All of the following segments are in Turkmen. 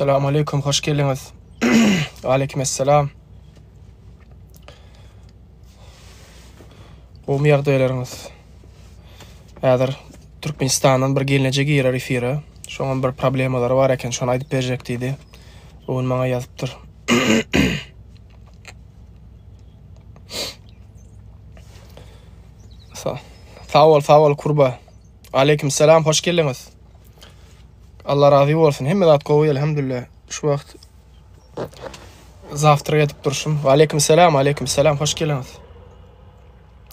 Assalamu alaikum, hoş geldiniz. Aleykümselam. Gowy ýagdaýlaryňyz. Häzir Türkmenistandan bir gelinejek ýere efire. Şoňa bir problemalary bar eken, şonu aýdyp berjek diýdi. Ogun maňa ýazypdyr. Sağ ol kurba. Aleykümselam, hoş geldiňiz. Allah razı bolsun. Hemme zat gowy, elhamdülillah. Şu wagt zaftyra ýatyp durşum. Aleykümselam, hoş geldiňiz.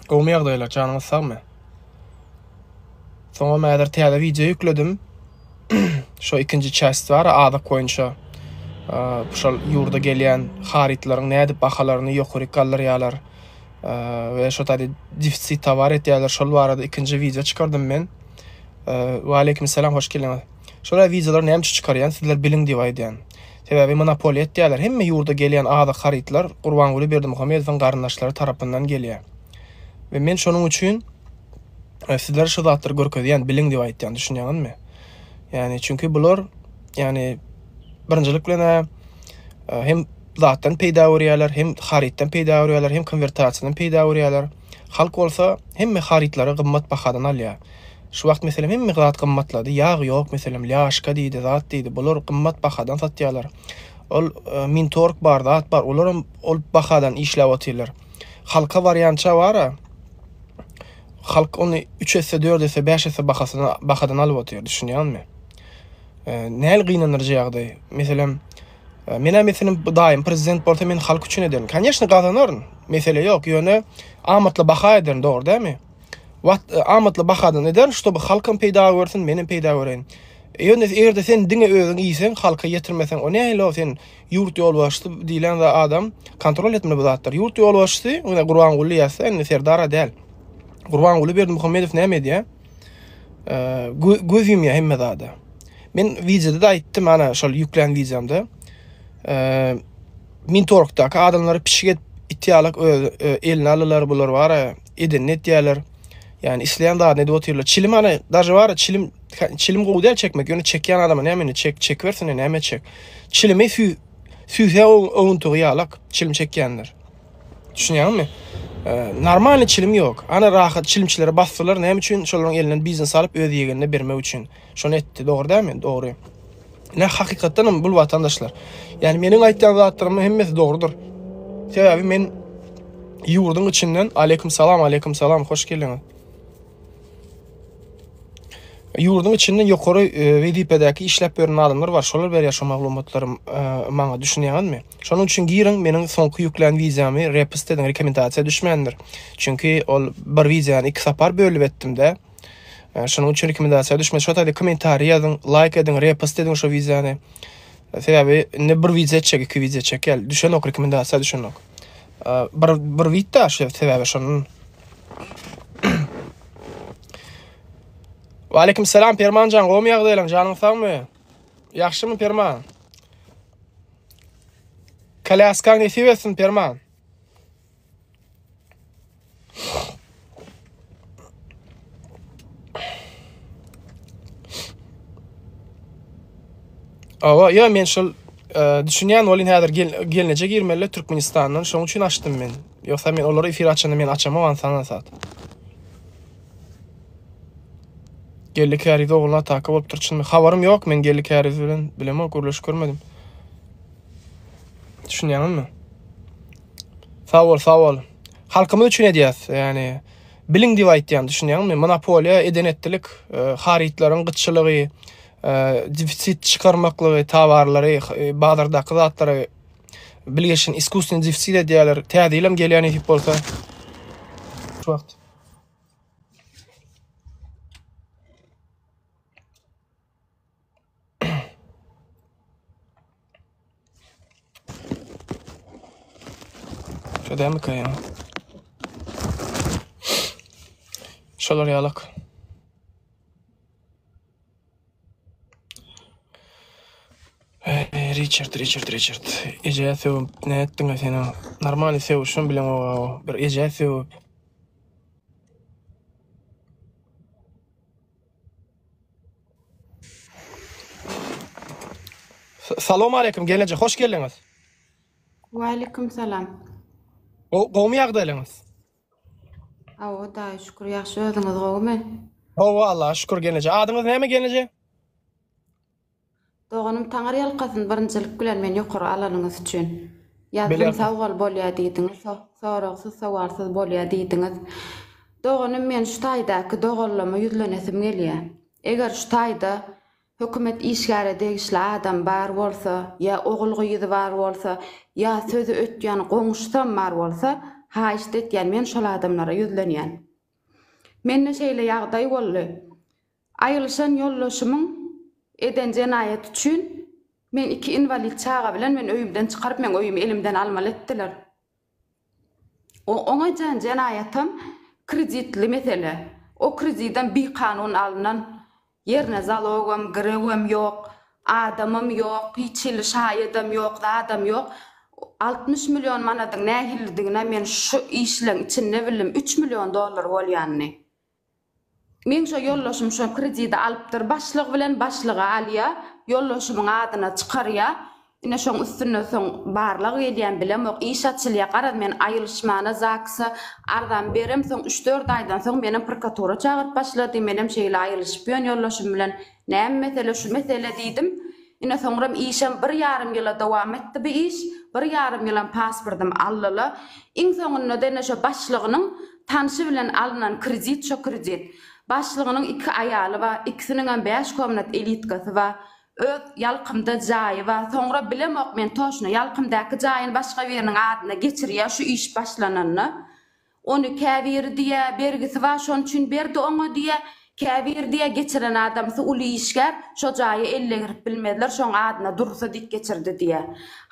Gowy ýagdaýlar, janyňyz sagmy? Soňra mäder täze video ýükledim. Şo ikinji çäst bar, ada koýunça. Şol ýurda gelýän haritlaryň nädip bahalaryny ýokary galleriýalar we şo taýda defitsit towar etýärler. Şol barada ikinji video çykardym men. Wa aleykümselam, hoş geldiňiz. Şola videolar näme çykarýan, sizler biliň diýip aýdýan. Sebäbi monopoliýa etýärler. Hemme ýurda gelýän ada haritlar Gurbanguly Berdimuhammedowyň garyndaşlary tarapyndan gelýär. Ve men şonuň üçin sizler şu zatlary görkezýän, biliň diýip aýtýan, düşünýäňizmi? Yani çünkü bular yani birinjilik bilen hem zatdan peýda bolýarlar, hem haritdan peýda bolýarlar, hem konvertasiýadan peýda bolýarlar. Halk bolsa hemme haritlary gymmat bahadan alýar. Şu wagt meselem hemme zat gymmatlady, ýag ýok meselem laşka diýdi, zat diýdi. Bular gymmat bahadan satýarlar. Ol mintork bar, zat bar, olar ol bahadan işläp otyrlar. Halka variantça bar. Halk onu 3S, 4S, 5S bahadan alyp otyrýar, düşünýänmi? Näl gynanyrjy ýagdaý. Meselem meselem daim prezident bolsa men halk üçin ederim. Конечно, gazanaryn. Mesele ýok, ýöne amatly baha ederim, dogry dämi? Amatly bahadan eder, şoby halkym peýda görsin, menim peýda göreýin. Ýöne erde sen diňe özüň iýsen, halka ýetirmesen, o näle sen ýurt ýol başdy diýlen adam kontrol etmeli bu zatlar. Ýurt ýol başdy, ona Gurbanguly ýa-da Serdara däl. Gurbanguly Berdimuhammedow näme diýär? Gözüm ýa hemme zada. Men videoda da aýtdym, ana şol ýüklen videomda. Mintorkdaky adamlary pişik itýarlyk eline alylar, bular bar, edennet diýerler. Yani isleyen daha ne de oturuyorlar. Çilim hani даже var çilim goğdel çekmek. Yani çeken adamı ne hemen çek versin ne hemen çek. Çilime süse oğun tuğuyalak çilim çekenler. Düşünüyor musun? Normal çilim yok. Ana rahat çilimçilere bastılar. Ne için şoların elinden biznes alıp öz yegenine vermek için. Şunu etti. Doğru değil mi? Doğru. Ne hakikaten bu vatandaşlar. Yani benim aytdığım zatlarım hemmesi doğrudur. Sebebi men yurdun içinden aleykümselam hoş geldiniz. Yurdun içinden ýokary WDP'däki işläp beren adamlar var. Şolar berýär şo maglumatlary maňa, düşünýänmi? Şonuň üçin girin meniň soňky ýüklen wiziamy repost ediň, rekomendasiýa düşmendir. Çünki ol bir wiziany 2 sapar bölüp etdim-de. Şonuň üçin rekomendasiýa düşmedi. Şo taýda kommentariýa ýazyň, like ediň, repost ediň şo wiziany. Sebäbi ne bir wizi çek, 2 wizi çekel. Düşen ok rekomendasiýa düşen ok. Bir witta şo sebäbi şonuň. Wa aleykümselam Perman jan, gowy ýagdaýlaryň, janyň sagmy? Ýaxşymy Perman? Kalyaskaň nesibetsin Perman? Awa, ýa men şol düşünýän bolyn häzir gelinejek ýermelle Türkmenistandan, şoň üçin açdym men. Ýoksa men olary efir açanda men açamam sana sat. Gellik häriz oğluna takip bolup turçynmy? Habarym ýok, men gellik häriz bilen bilemok, görleşik görmedim. Düşünýänmi? Sağ ol. Halkymyz üçin edýäs, yani biliň diýip aýtýan, düşünýänmi? Monopoliýa edenetlik, haritlaryň gytçylygy, defitsit çykarmaklygy, tawarlary, bazardaky zatlary bilgeşin iskusny defitsit edýärler. Täze gelýän edip bolsa şu wagt. Şöyle mi kayın? Şolar ýalyk. Richard. Eje söwüp ne etdiň seni? Normal söwüşüm bilen o bir eje söwüp. Salam aleyküm gelece hoş geldiniz. Wa alaikum salam. Gowmy ýagdaýlaryňyz? Awa da şükür ýaxşy özüňiz gowmy? Owa Allah şükür gelece. Adyňyz näme gelece? Doganym taňar ýalkasyn birinjilik bilen men ýokary alanyňyz üçin. Ýazgym sawgal bolýar diýdiňiz, soragysyz sowalsyz bolýar diýdiňiz. Doganym men şu taýdaky doganlama ýüzlenesim gelýär. Eger şu taýda hökümet işgäre degişli adam bar bolsa, ýa ogulgy ýüzi bar bolsa, ýa sözü ötýän goňuşsam bar bolsa, ha işte etýän men şol adamlara ýüzlenýän. Menne şeýle ýagdaý boldy. Aýylşan ýollaşymyň eden jenaýat üçin men iki invalid çaga bilen men öýümden çykaryp men öýümi elimden almaly etdiler. Oňa jenaýatym kreditli mesele. O kreditden bir kanun alınan yerine zalogam, grewem yok, adamım yok, hiçil şahidem yok, adam yok. 60 milyon manadyň nähildigine men şu işleň içinde bilim 3 milyon dollar bolýanny. Men şu ýollaşym şu krediti alypdyr, başlyk bilen başlyga alýa, ýollaşymyň adyna çykarýa. Ine şoň üstüne soň barlyk edýän bilen ok iş açylýa garad men aýylşmana zaksy ardan berem soň 3-4 aýdan soň menim prokuratura çagyryp başlady menem şeýle aýylşypýan ýollaşym bilen näme mesele şu mesele diýdim. Ine soňram işem 1,5 ýyla dowam etdi bu iş. 1,5 ýylan pasportym allyla. Iň soňunda dene şu başlygynyň tanşy bilen alynan kredit şu kredit. Başlygynyň 2 aýaly bar, ikisiniň 5 komnat elitkasy bar. Öz ýalkymda jaýy bar. Soňra bilemok men toşna ýalkymdaky jaýyny başga biriniň adyna geçirýär şu iş başlananny. Onu käbir diýe bergisi bar, şoň üçin berdi oňa diýe käbir diýe geçiren adamsy uly işgär şo jaýy elle girip bilmediler, şoň adyna dursa dik geçirdi diýe.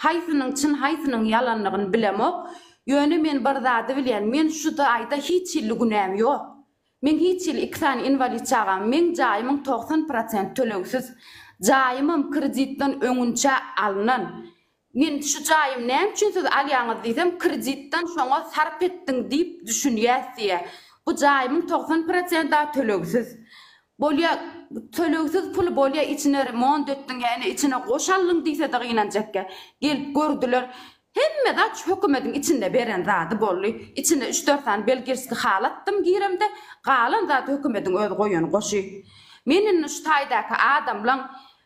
Haýsynyň çyn haýsynyň ýalanlygyny bilemok. Ýöne men bir zady bilýän, men şu aýda hiç ýyl günäm ýok. Men hiç ýyl 2 tane invalid çagam, men jaýymyň 90% tölegsiz. Jaýymym kreditden öňünçe alynan. Men şu jaýym näme üçin siz alýaňyz diýsem, kreditden şoňa sarp etdiň diýip düşünýärsiň. Bu jaýymyň 90% da tölegsiz. Bolýa tölegsiz pul bolýa içine remont etdiň, ýani içine goşallyň diýse de gynanjakka. Gelip gördüler. Hemme da hökümetiň içinde beren zady boldy. İçinde 3-4 tane belgirski halatdym giremde, galan zady hökümetiň öz goýany goşy. Menin şu taýdaky adam bilen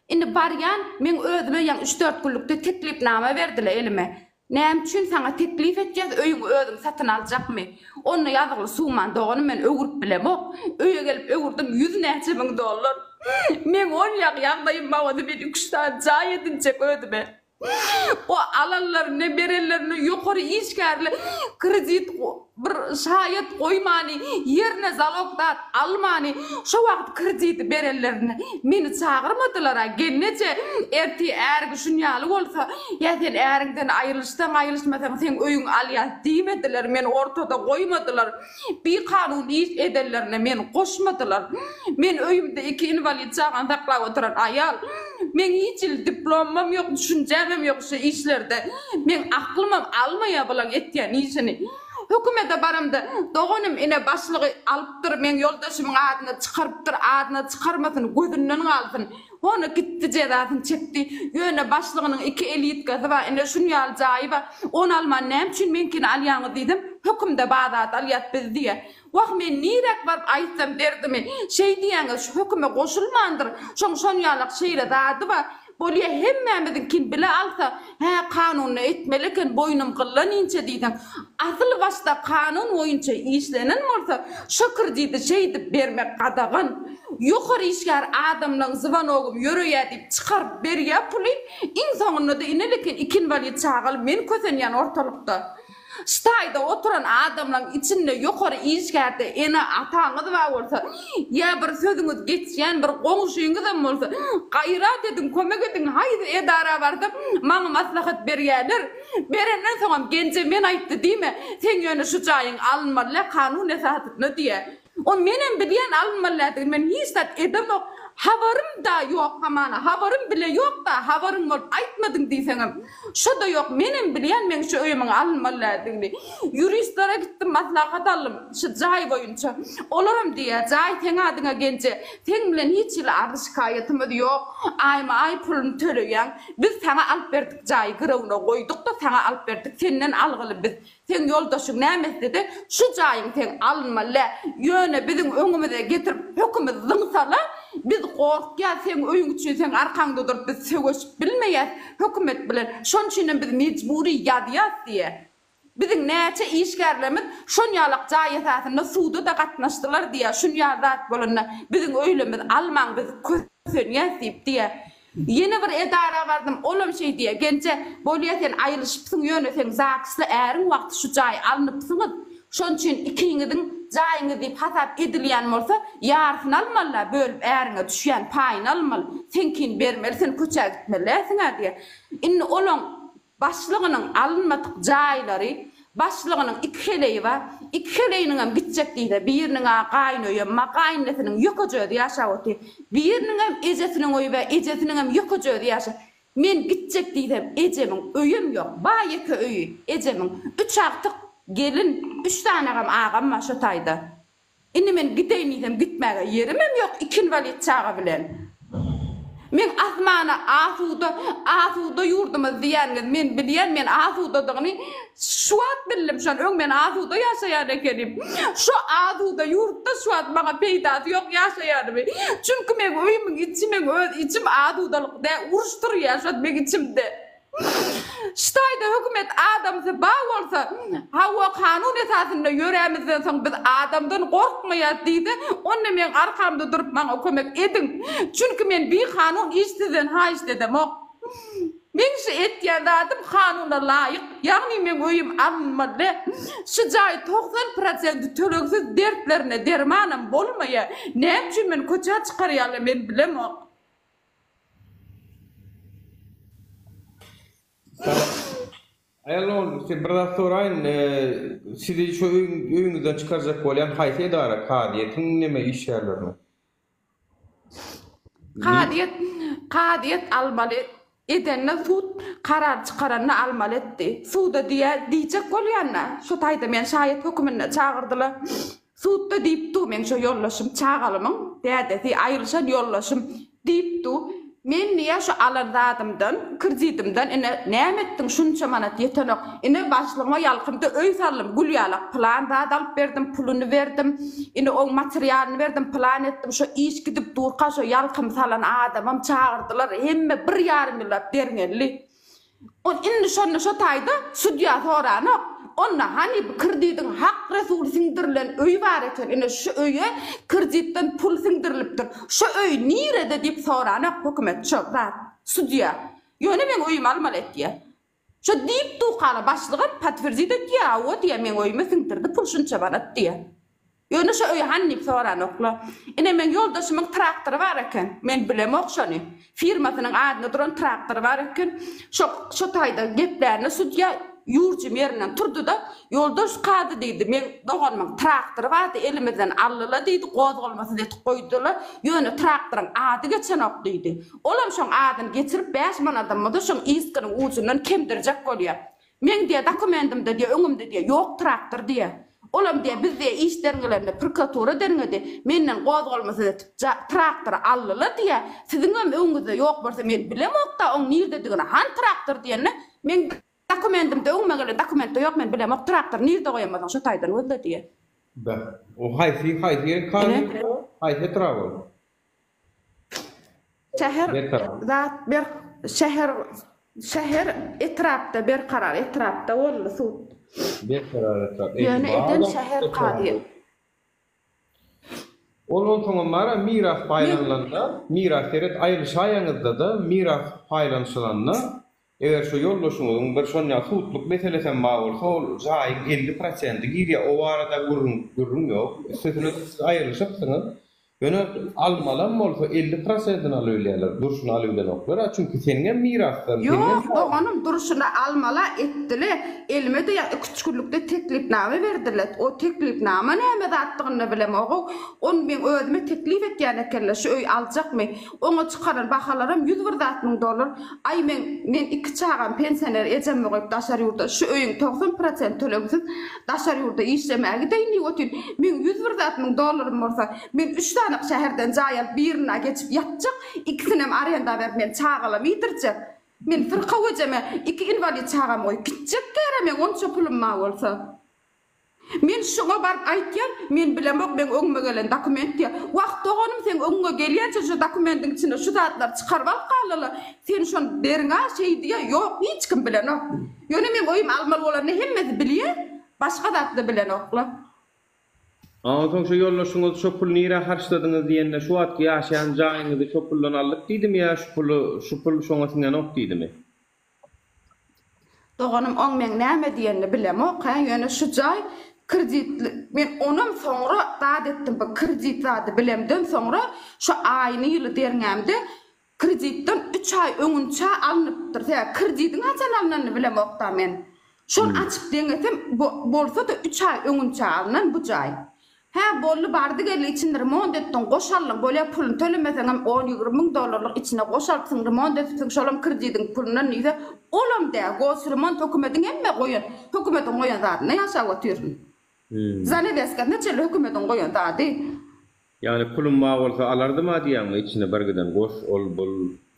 indi barýan men özüme ýa 3-4 günlükde teklipname berdiler elime. Näme üçin saňa teklif etjäs, öýüňi özüm satyn aljakmy? Onu ýazgyly suwman dogany men öwürip bilemok. Öýe gelip öwürdim 100 näçe ming dollar. Men 10 ýagdaýym bagdy bir 3 tane jaý edinjek ödüme. O alanlar ne berellerini ýokary işgärli kredit bir şaýat goýmany, ýerine zalogdat almany, şo wagt krediti berellerini meni çagyrmadylar. Genneçe erti ergi şunýaly bolsa, ýa sen äriňden aýrylşdan aýrylşmasaň sen öýüň alýas diýmediler, meni ortada goýmadylar. Bir kanun iş edenlerine meni goşmadylar. Men öýümde 2 invalid çagan saklap oturan aýal. Men hiç diplomam ýok, düşünjämem ýok şu işlerde. Men aklymam almaýa bilen etýän işini. Hökümete baramda doganım ine başlygy alypdyr, men ýoldaşymyň adyna çykarypdyr, adyna çykarmasyn gözünden galsyn. Onu gitdi jedasyny çekdi. Ýöne başlygynyň 2 elitkasy bar, ine şunýal jaýy bar. Onu alman näme üçin menkini alýaňyz diýdim. Hökümde bazat alyat biz diýe. Wagt men nirek barp aýtsam derdimi? Şeý diýäňiz şu höküme goşulmandyr. Şonýalyk şeýle zady bar. Bolýa hemmemiziň kim bile alsa, ha kanuny etmeleken boynum gyllanynça diýdim. Asyl başda kanun boýunça işlenen bolsa, şu krediti şeý dip bermek gadagan. Ýokary işgär adamlaryň zıvanogum ýöreýär diýip çykaryp berýär puly. İnsanlygyny da ineleken 2 invalid çagal men kösenýän ortalykda. Staýda oturan adamlaryň içinde ýokary işgärde ene ataňyz bar bolsa, ýa bir sözüňiz geçýän bir goňşuýyňyz bolsa, gaýrat edin, kömek edin, haýdy edara bardyp, maňa maslahat berýärler. Berenden soňam gençe men aýtdy diýme, sen ýöne şu jaýyň alınmaly, kanun esasyny diýe. O menem bilýän alınmaly, men hiç dat edemok. havarım da yok hamana, havarım bile yok da havarın ol aytmadın diýseňem. Şo da yok, menim bilen men şu öýüme almaladygdy. Yuristlere gittim, maslahat aldım. Şu jaý boýunça. Olaram diýe, jaý teň adyňa gençe, teň bilen hiç ýyl arşykaýatym yok. Aýma ay pulun töleýän. Biz sana alyp berdik jaý gırawna goýduk da sana alyp berdik. Senden algyly biz. Teň ýoldaşyň näme dedi? Şu jaýyň teň almaly. Ýöne biziň öňümizde getirip hökümet zyňsala. Biz korkýar sen öýüň üçin sen arkaňda durup biz söwüşip bilmeýär hökümet bilen. Şoň üçin biz mecburi ýadýas diýe. Biziň näçe işgärlerimiz şoň ýalyk jaý esasynda suwda da gatnaşdylar diýe. Şoň ýardat bolanda biziň öýlemiz almaň biz kösenýär diýe. Yeni bir edara bardım, olam şey diye, gence bolýa sen aýryşypsyň ýöne sen zakysly äriň wagty şu jaý alnypsyňyz. Şoň üçin ikiňiziň jaýyňy diýip hasap edilýän bolsa, ýarsyny almaly, bölüp äriňe düşýän paýyny almaly. Senkin bermeli, sen köçä gitmelisin diye. Inni olaň başlygynyň alınmadyk jaýlary, başlygynyň iki heleýi bar. İki heleýiniň hem gitjek diýdi. Biriniň gaýnoýy, maqaýnesiniň ýokajydy ýaşawaty. Biriniň hem ejesiniň oýy we ejesiniň hem ýokajydy ýaşa. Men gitjek diýdim, ejemiň öýüm ýok. Ba ýeke öýü, ejemiň 3 agtyk gelin, 3 tane agam maşa taýda. Inni men gideýin diýdim, gitmäge ýerim hem ýok, iki invalid çaga bilen. Men asmana afuda yurdumuz diýenler men bilýän, men afudadygyny şuat bildim, şon öň men afuda ýaşaýan ekenim. Şu afuda yurtda şuat maga peýda ýok ýaşaýarym. Çünki men öýümiň içim afudalykda uruşdurýar, şo men içimde. Ştaýda hökümet adamsa baý bolsa, hawa kanun esasynda ýörämizden soň biz adamdan gorkmaýar diýdi. Onda men arkamda durup maňa kömek edin. Çünki men bir kanun işsizden ha işledem. Men şu etýän zatym kanuna laýyk. Ýagny men öýüm almaly. Şu jaý 90% töleksiz dertlerine dermanam bolmaýar. Näme üçin men köçe çykarýarlar men bilemok. Ayalon, sen biraz sorayın, sizi şu öýüňizden çykarjak bolýan haýsy edara kadiýetiň näme iş ýerlerine? Kadiýet almaly. Edenne sud karar çykaranyny almaly etdi. Suda diýjek bolýanna. Şu taýda men şaýat hökümine çagyrdylar. Sudda diýipdi, men şu ýollaşym çagalymyň, dädesi aýrylşan ýollaşym diýipdi. Men niye şu alandadımdan, kırcıydımdan, näme ettin şunça manat yetenok. Ine başlygyma ýalkymda öý sallym, gulýalak plan da alyp berdim, puluny berdim. Ine o materialyny berdim, plan etdim. Şu iş gidip durka şu ýalkym salan adamam çağırdylar. Hemme 1,5 millat bergenli. On indi şonu şu taýda sudya soranok. Onna hani kırdiydin hak resul singdirilen öý bar eken, ine şu öýe kırdytdan pul singdirilipdir. Şu öý nirede diýip soranyk hökümet şu zat sudya. Ýöne men öýüm almaly etdi. Şu diýip duqala başlygy patwirzydy diýä, o diýä men öýüme singdirdi, pul şunça barat diýä. Ýöne şu öý hanni soranokla. Ine men ýoldaşymyň traktory bar eken, men bilemok şonu. Firmasynyň adyna duran traktory bar eken. Şu taýda geplerini sudya yurcum yerinden turdu da yoldaş kady diýdi. Men doganmyň traktory bardy, elimizden allyla diýdi, gozgalmasy diýip goýdular. Ýöne traktoryň ady geçenok diýdi. Olam şoň adyny geçirip 5 manatdan da şoň iskiniň ucundan kemdirjek bolýar. Men diýe dokumentimde diýe öňümde diýe ýok traktor diýe. Olam diýe biz diýe işlerinde prokuratura derňedi. Menden gozgalmasy diýip traktory allyla diýe. Siziň öňüňizde ýok bolsa men bilemok da oň nirde diýeni han traktor diýeni men dokumentimde öňmegele dokumentde ýok, men bilemok traktor nirde goýamadan şu taýdan öldü diýe. O haýsy kady, haýsy travel. Şäher etrapda bir karar, etrapda boldy sud. Bir karar etrap. Ýöne eden şäher kady. Onun soňra mara miras paýlanylanda, miras teret aýrylşaýaňyzda da miras paýlanşylanda eger şu ýoldaşyňyzyň bir şonňa sutluk meselesen bar bolsa, ol jaýyň 50% girýär. O arada gurrun ýok. Sözüne aýrylşypsyňyz. Ýöne almalan bolsa 50%'ini alýarlar. Durşuny alýarlar oklara. Çünki senin hem miraslar. Yok, doğanım duruşuna almala etdile. Elime de küçükçülükde teklifname verdiler. O teklifname näme zatdygyny bilemok. On men özüme teklif etýän ekenler. Şu öý aljakmy? Oňa çykaran bahalaram $100.000. Ay men 2 çağan pensioner ejemme goýup daşar ýurda. Şu öýüň 90% tölegsiz daşar ýurda işlemäge deýni otyn. Men $100.000 bolsa men 3 tane şäherden jaýal birine geçip ýatjak, ikisine arenda berip men çağalam ýitirjek. Men fırqa wejeme 2 invalid çağam oy gitjek gere men onça pulum ma bolsa. Men şoňa barıp aýtýan, men bilemok men öňüme gelen dokument diýe. Wagt doganym sen öňüňe gelýänçe şu dokumentin içinde şu zatlar çykaryp alýarlar. Sen şonu beriňe şey diýe, ýok hiç kim bilenok. Ýöne men oýum almaly bolany hemmesi bilýär, başga zatly bilenoklar. Soň şu ýollaşyňyz şu pul nire harçladyňyz diýende şu wagtky ýaşaýan jaýyňyzy şu puldan aldyk diýdimi ýa şu pul şoňa siňen ok diýdimi? Doganım oň men näme diýenini bilemok. Ýöne şu jaý kreditli men onam soňra daat etdim bu kredit zady bilemden soňra şu aýyny ýyly derňämde kreditden 3 ay öňünçe alınıpdyr. Kreditin haçan alynanyny bilemok da men. Şonu açyp deňetem bolsa da 3 ay öňünçe alynan bu jaý. Ha bolly bardy geldi içinde remont etdiň goşallyň bolýa pulun tölemeseň hem $10-20.000 içine goşaltyň remont etdiň şolam kreditin pulundan ýa olam da goş remont hökümetiň hemme goýan hökümetiň goýan zadyny ýaşap otyryn. Zane deskat neçe hökümetiň goýan zady. Yani pulum ma bolsa alardyma diýäňmi içine bergiden goş ol bol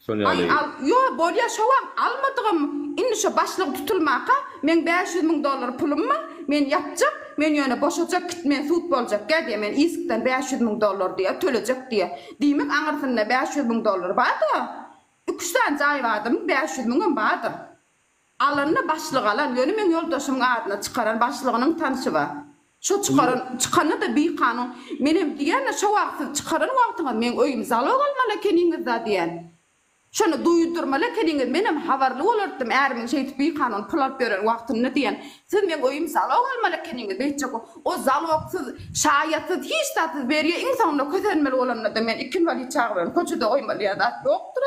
sonýaly. Yo bolýa şowam almadygym indi şu başlyk tutulmaka men $500.000 pulum ma men ýapjak. Men ýöne boşajak gitmen futboljak diýe men iskden $500.000 diýe tölejek diýe. Diýmek aňyrsynda $500.000 barda. 3 tane jaý bardym $500.000 bardy. Alanyny başlyk alan ýöne men ýoldaşymyň adyna çykaran başlygynyň tanysy bar. Şu çykany da bir kanun. Menem diýen şu wagty çykaran wagtyňa men öýüm zalog almaly keniňiz da diýen. Şonu duýdurmaly keniňiz menem habarly bolardym ärimin şeýtip bir kanun pul alyp beren wagtyny diýen. Siz men öýüm zalog almaly keniňiz beýtjek o zalogsyz şaýatsız hiç tatsız berýär insanyna közenmeli bolanlar da men ikin wali çağıran köçede oýmaly ýa-da ýokdur.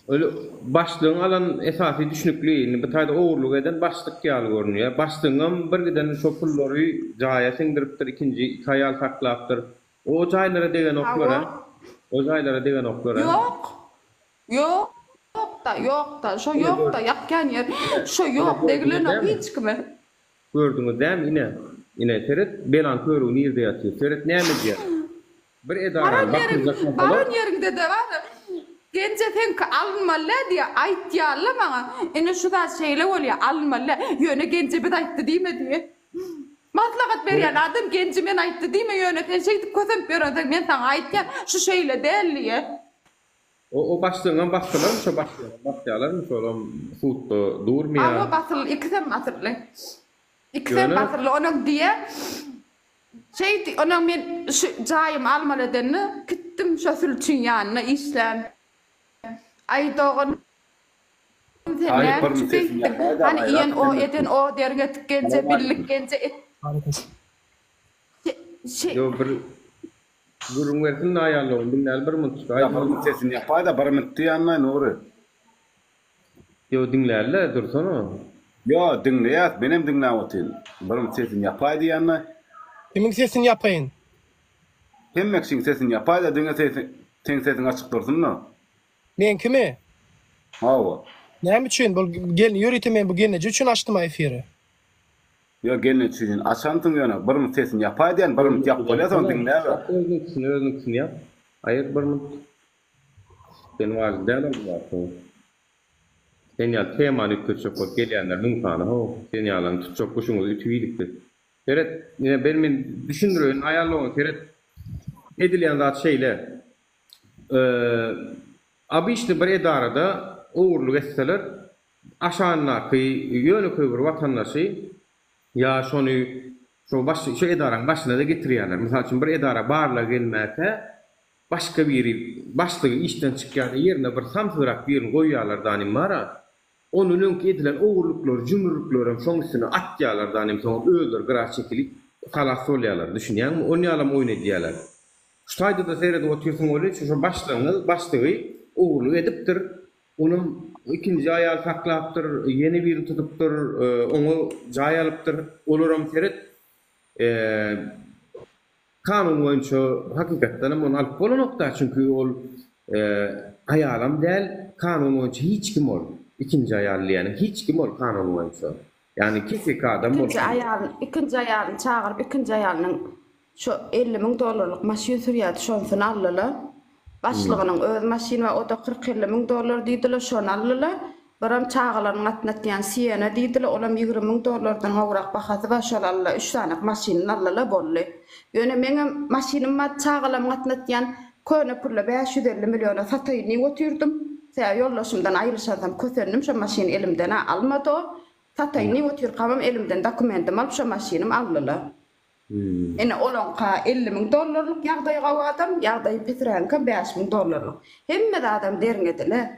Öyle başlygyň alan esasy düşnükliğini bu taýda owurluk eden başlyk ýaly görünýär. Başlygyň bir giden şu pullary jaýa siňdiripdir, ikinji taýal saklapdyr. O jaýlara degen oklara. O jaýlara degen oklara. Yok. Yok da, şu yok da yapkan yer. Şu yok degilen hiç kime. Gördüňiz däm ine teret belan körüň ýerde ýatýar. Teret näme diýär? Bir edara bakýarsak baran ýerinde de bar. Gence sen almaly diýe aýtýarlar maňa. Ene şu da şeýle bolýar almaly. Ýöne gence bir aýtdy diýme diýe. Maslahat berýän adam genci men aýtdy diýme ýöne sen şeýdip kösem berýän men taň aýtýan şu şeýle dälliýe. O başlygyň başlylar şu başlylar şolam futda durmýar. Ama basyl ikisem batyrly. İkisem batyrly onuň diýe şeýdi onuň men şu jaýym almaly denni gitdim şu sülçün ýanyna işlän. Ay doğun. Hani iyen o eden o derge tükence birlik gence et. Yo bir gurun versin ayarlı dinler bir mut. Ayarlı sesini yapay da bir mut diýanna nuri. Yo dinlerle dursana. Yo dinleýär, benim dinläp otyn. Bir mut sesini yapay diýanna. Kimin sesini yapayın? Hemmek sesini yapay da dinle sesini açyk dursunmy? Men kimi? Hawa. Näme üçin bu gelin ýöretim men bu gelneje üçin açdym efiri. Yo gelin üçin açantyň ýöne bir mut sesini yapay diýen bir mut ýap bolýar dinläp. Özüňkisini ýap. Aýyr bir mut. Sen var däler bar. Sen ýa temany köçüp gelýänler mümkün ho. Sen ýalan tutjak guşuňyz ütüýlikdi. Teret men düşündirýän aýarlagy teret edilýän zat şeýle. Abi işte bir edarada uğurluk etseler aşağına yönü köy bir vatandaşı ya şu edaran başına da getiriyorlar. Mesela için bir edara barla gelmekte başka biri başlığı işten çıkan yerine bir samsırak birini koyuyorlar danim var. Onun önki edilen uğurluklar, cümürlüklerin sonuçsunu atıyorlar danim sonra öldür, gras çekilip kalas oluyorlar. Düşünüyor musun? Onu alam oyun ediyorlar. Şayda da seyredip otursun öyle şu başlığı uğurlu ediptir. Onun ikinci ayal taklaptır, yeni bir tutuptur, onu jay alıptır. Olurum seyret kanun boyunca hakikaten onu alıp bolu nokta çünkü ol ayalam değil kanun boyunca hiç kim ol. İkinci ayal yani hiç kim ol kanun boyunca. Yani kesik adam ol. İkinci ayalını çağırıp ikinci ayalının şu $50,000 maşin sürüyatı şonsunu allılar. Başlığının öz maşini ve o da $40,000 deydiler şonu allılar. Baram çağıların atnatyan siyana deydiler. Olam $20,000'dan hoğrak bakası var şol allılar. 3 tane maşinin allılar bollu. Yöne menin maşinim mat çağılam atnatyan köne pulla 550 milyona satayını oturdum. Sen yollaşımdan ayrışansam kötürünüm şu maşini elimden almadı o. Satayını otur kamam elimden dokumentim alıp şu maşinim allılar. Ene olonqa $50,000 yağday qawa adam, yağday petranka $5,000. Hemme de adam derngediler.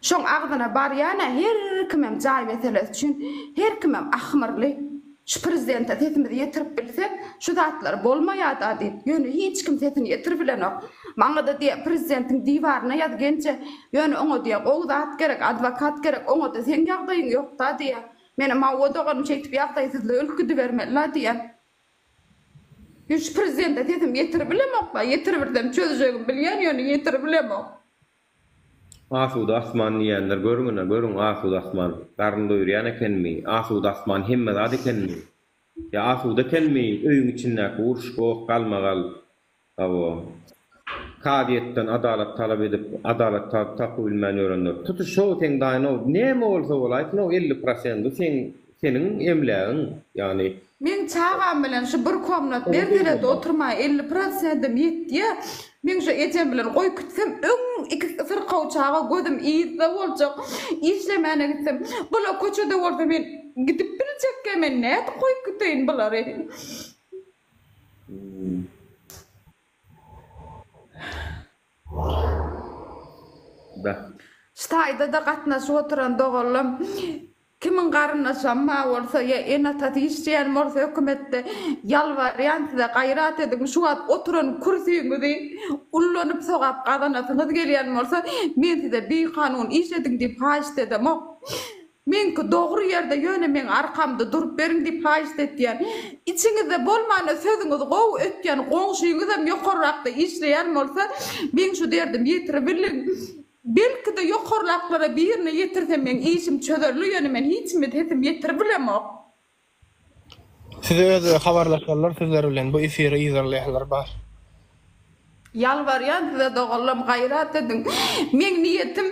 Şoň agdyna bar ýana her kimem jaý meselesi üçin her kimem ahmyrly. Şu prezidente tetimizi ýetirip bilsek, şu zatlar bolmaýar da diýip, ýöne hiç kim tetini ýetirip bilenok. Maňa da diýip prezidentin diýwaryna ýazgençe, ýöne oňa diýip, o zat gerek, advokat gerek, oňa da sen ýagdaýyň ýok da diýip. Mene ma odogyny çekip ýagdaýsızly ölküdi bermeli diýip. Yüz prezidente dedim yetirip bilemok ba, yetirip birdem çözeceğim bilyen ýöne yetirip bilemok. Asuda asman diýenler görüň asuda asman. Garynda ýürýän ekenmi? Asuda asman hemme zat ekenmi? Ya asuda ekenmi? Öýüň içindäki urşuk galmagal. Abo. Kadiýetden adalat talap edip, adalat tapy bilmän ýörenler. Tutuş şo teň daýno näme bolsa bolaýt, no 50% senin emlägiň, ýani Men çağam bilen şu bir komnat berdile de oturmay 50%'im ýetdi. Men şu ejem bilen goý kütsem öň iki sırkaw çağa gödüm iýde boljak. İşlemene gitsem, bula köçede bolsa men gidip biljekke men näet goý küteýin bulary. Da. Ştaýda da gatnaşyp oturan dogalym kimin garynasam ma bolsa ya enata işleyen bolsa hökümetde ýalbarýan size gaýrat edin şu wagt oturan kursiýiňizi ullanyp sogap gadanasyňyz gelýän bolsa men size bir kanun işledin diýip haýyş edem. Menki dogry ýerde ýöne men arkamda durup berin diýip haýyş etdiýän. İçiňizde bolmany sözüňiz gow ötýän goňşuýyňyz hem ýokarrakda işleýän bolsa men şu derdim ýetirip bilin. Belki de yokarlaklara birini yetirsem men işim çözerli ýöne men hiçmi dedim yetirip bilemok. Size öz habarlaşanlar sizler bilen bu efiri izlerleýänler bar. Yalvarýan size dogallam gaýrat edin. Men niýetim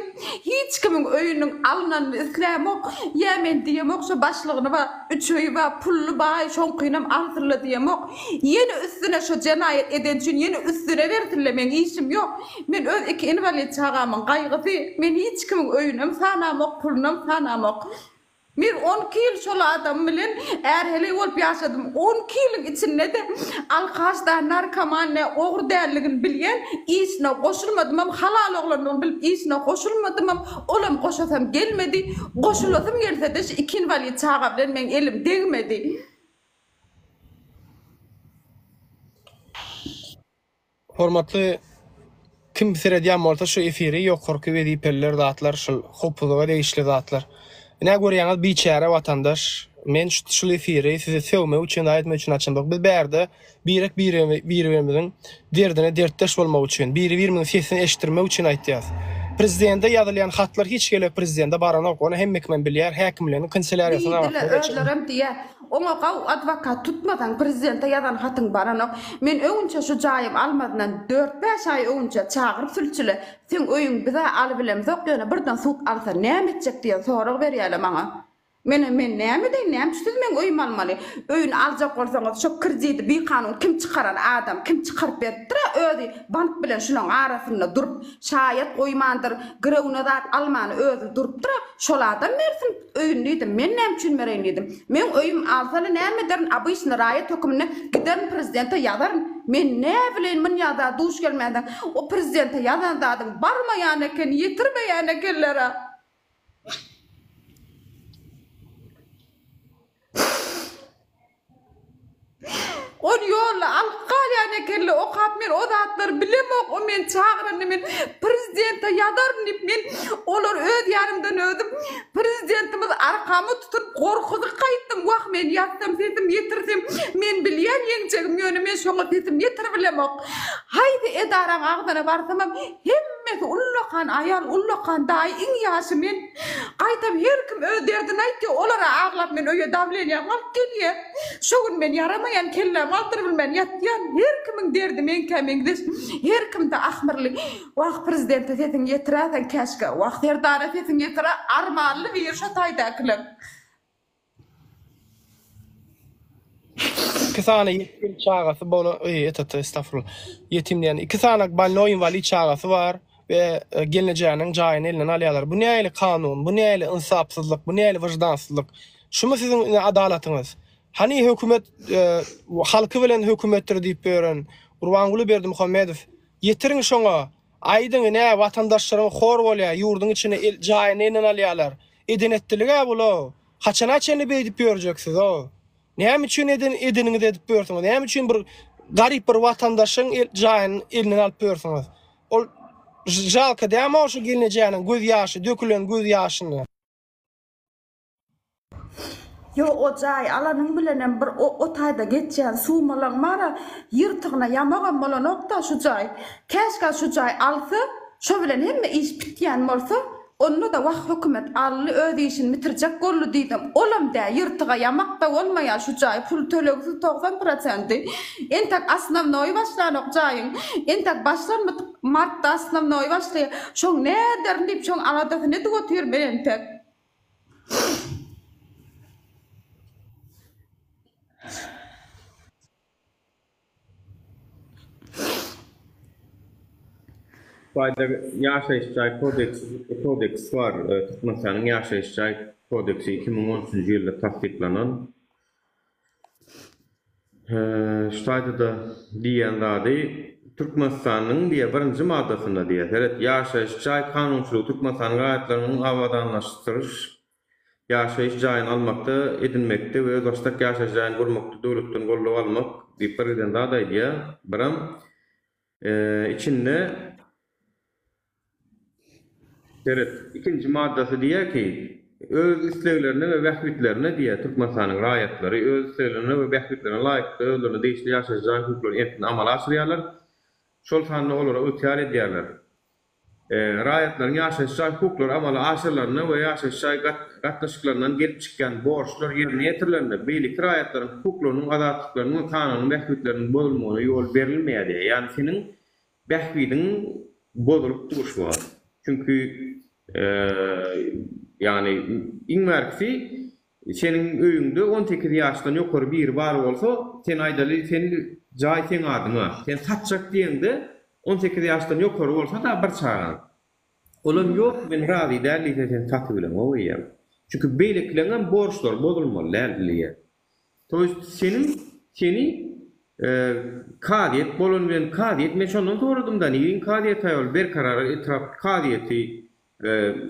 hiç kimin öýüniň alnany islämok. Ýa men diýemok şu başlygyny ba, üçüýi ba, pully ba, şoňkynam artyrly diýemok. Ýene üstüne şu jenaýet eden üçin ýene üstüne berdiler men işim ýok. Men öz iki invalid çağamyň gaýgysy, men hiç kimin öýünim sanamok, pulunam sanamok. Men 12 ýyl şol adam bilen erheli bolup ýaşadym. 12 ýylyň içinde de alkaşda narkoman ne ogry dälligini bilýän, işine goşulmadym, halal oglanyny bilip işine goşulmadym, olam goşasam gelmedi, goşulasam gelse de iki invalid çağa bilen men elim degmedi. Hormatly kim seredýän bolsa şu efiri ýokurky we diýipler zatlar şol hopluga değişli zatlar. Ne görýäňiz biçare watandaş, men şu efiri size söwmek üçin aýtmak üçin açandyk. Biz berde birimiziň derdine dertdeş bolmak üçin, biri-birimiziň sesini eşitdirmek üçin aýtýas. Prezidente ýazylýan hatlar hiç gelip prezidente baranok, onu hemmek men bilýär, häkimleriň kanselariýasyna özlerim diye. Oňa gaw advokat tutmadan prezidente ýazan hatyň baranok. Men öňçe şu jaýym almadan 4-5 aý öňçe çagyryp sülçüle. Sen öýüň bize alyp bilemzok ýöne birden sut alsa näme etjek diýen sorag berýärler maňa. Men näme diýen, näme siz men öýüm almaly. Öýüni aljak bolsaňyz şu krediti bir kanun kim çykaran adam, kim çykaryp berdi? Özi bank bilen şunyň arasynda durup şaýat goýmandyr, grewne zat almany özi durupdyr. Şol adam bersin öýün diýdim. Men näme üçin bereýin diýdim. Men öýüm alsaly näme derin abyşny raýat hökümine giden prezidente ýazaryn. Men näme bilen men ýada duş gelmeden o prezidente ýazan zadyň barmaýan eken, ýetirmeýän ekenler. On yolla alqalyan ýane kelle okap men o zatlar bilemok, o men çağırany men prezidente yadarny men olar öz ýanymdan ödüm prezidentimiz arkamy tutup gorkudy gaýtdym wak men ýatdym dedim ýetirdim men bilýän ýeňçegim ýöne men şoňa dedim ýetir bilemok haýdy edaraň agdyna barsamam hemmesi ullakan ayal ullakan daý iň ýaşy men gaýtam her kim öz derdini aýtdy olara aglap men öýe davlenýär alyp gelýär şu gün men yaramayan kellem altyr bilmän ýatýan her kimiň derdi men kämeňdes her kimde ahmyrly wak prezidente dedim ýetiräsen käşke wak derdara dedim ýetira armanly bir şataýdakylym iki tane yetim çağası bolu estağfurullah yetim diyen iki tane balno invalid çağası var ve gelineceğinin cayını eline alıyorlar. Bu neyle kanun, bu neyle insapsızlık, bu neyle vicdansızlık. Şu mu sizin adaletiniz? Hani hükümet halkı bilen hükümettir deyip bören Urvangulu Berdi Muhammedov yetirin şoňa aýdyň ne vatandaşlaryň hor bolýar ýurdun içine cayını eline alýarlar. Edenetdilige bulu. Haçana çeni beýdip börjeksiz o. Näme üçin ediniňiz edip börsiňiz? Näme üçin bir garip bir watandaşyň jaýyny elinden alyp börsiňiz? Ol jalka däme şu gelinejäniň göz ýaşy, dökülen göz ýaşyny. Yo o jaý alanyň bilenem bir o taýda geçýän suwmalaň mara ýyrtygyna ýamagan bolan nokta şu jaý. Käşke şu jaý alsa, şo bilen hemme iş bitýän bolsa, onu da wak hökümet ally öz işini bitirjek boldy diýdim. Olam da ýyrtyga yamak da bolmaýar şu jaý pul tölegsi 90%. Entek asnavnoy başlanok jaýyň. Entek başlanma martda asnavnoy başlaýar. Şoň näder diýip şoň aladasyny götür men entek. Fayda yaşayış jaý kodeks var. Türkmenistanyň yaşayış jaý kodeksi 2013-nji ýylda tasdiklanan. Şaýda da diýen zady Türkmenistanyň diýe birinji maddasynda diýer. Evet, yaşayış jaý kanunçylygy Türkmenistan gaýatlarynyň awadanlaşdyryş yaşayış jaýyny almakda edinmekde we özbaşdak yaşayış jaýyny gurmakda döwletden gollap almak diýip birden daha da diýer. Biram içinde evet, ikinci maddası diýer ki, öz isleglerini we wähbitlerini diýer Türkmenistanyň raýatlary öz isleglerini we wähbitlerine laýyk özlerini değişli ýaşaýan hukuklarını erkin amala aşyrýarlar. Şol sanly olara ötýär edýärler. Raýatlaryň ýaşaýan hukuklary amala aşyrlaryny we ýaşaýan gatnaşyklarynyň gelip çykýan borçlar ýerine ýetirilerini, beýlik raýatlaryň hukuklarynyň azatlyklarynyň kanunyň wähbitleriniň bozulmagyna ýol berilmeýär. Ýani seniň wähbidiň bozulup duruşy bar. Çünkü yani inmerksi senin öýüňde 18 ýaşdan ýokary bir bar bolsa, sen aýdaly sen jaý sen adyňa, sen satjak diýende 18 ýaşdan ýokary bolsa da bir çagan. Olam ýok, men razy däli sen satyp bilen o ýa. Çünkü beýleklenen borçlar bozulmaly däli. Toýst seni kadiyet bolan bilen kadiyet men şondan soradym da niň kadiyet aýol berkarar etraf kadiyeti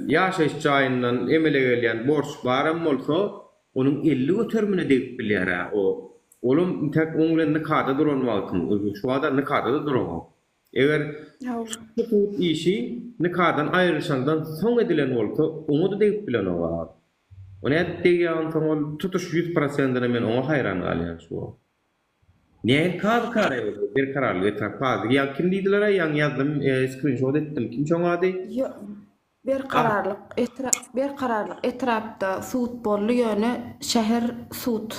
ýaşaýyş jaýyndan emele gelýän borç barym bolsa onuň 50 götermine diýip bilýär o. Olum tek oňlanyny kada duranmalyk. Şu wada ne kada da duranmaly. Eger hukuk işi ne kadan aýryşandan soň edilen bolsa onu da diýip bilen o bar. Onu diýýän soň tutuş 100%-ine men oňa haýran galýan şu. Niye kar bir kararlı etrafı ya kim diýdiler ýa ýazdım screenshot etdim kim çoňady bir kararlyk etrapda suud bolly ýöne şäher suud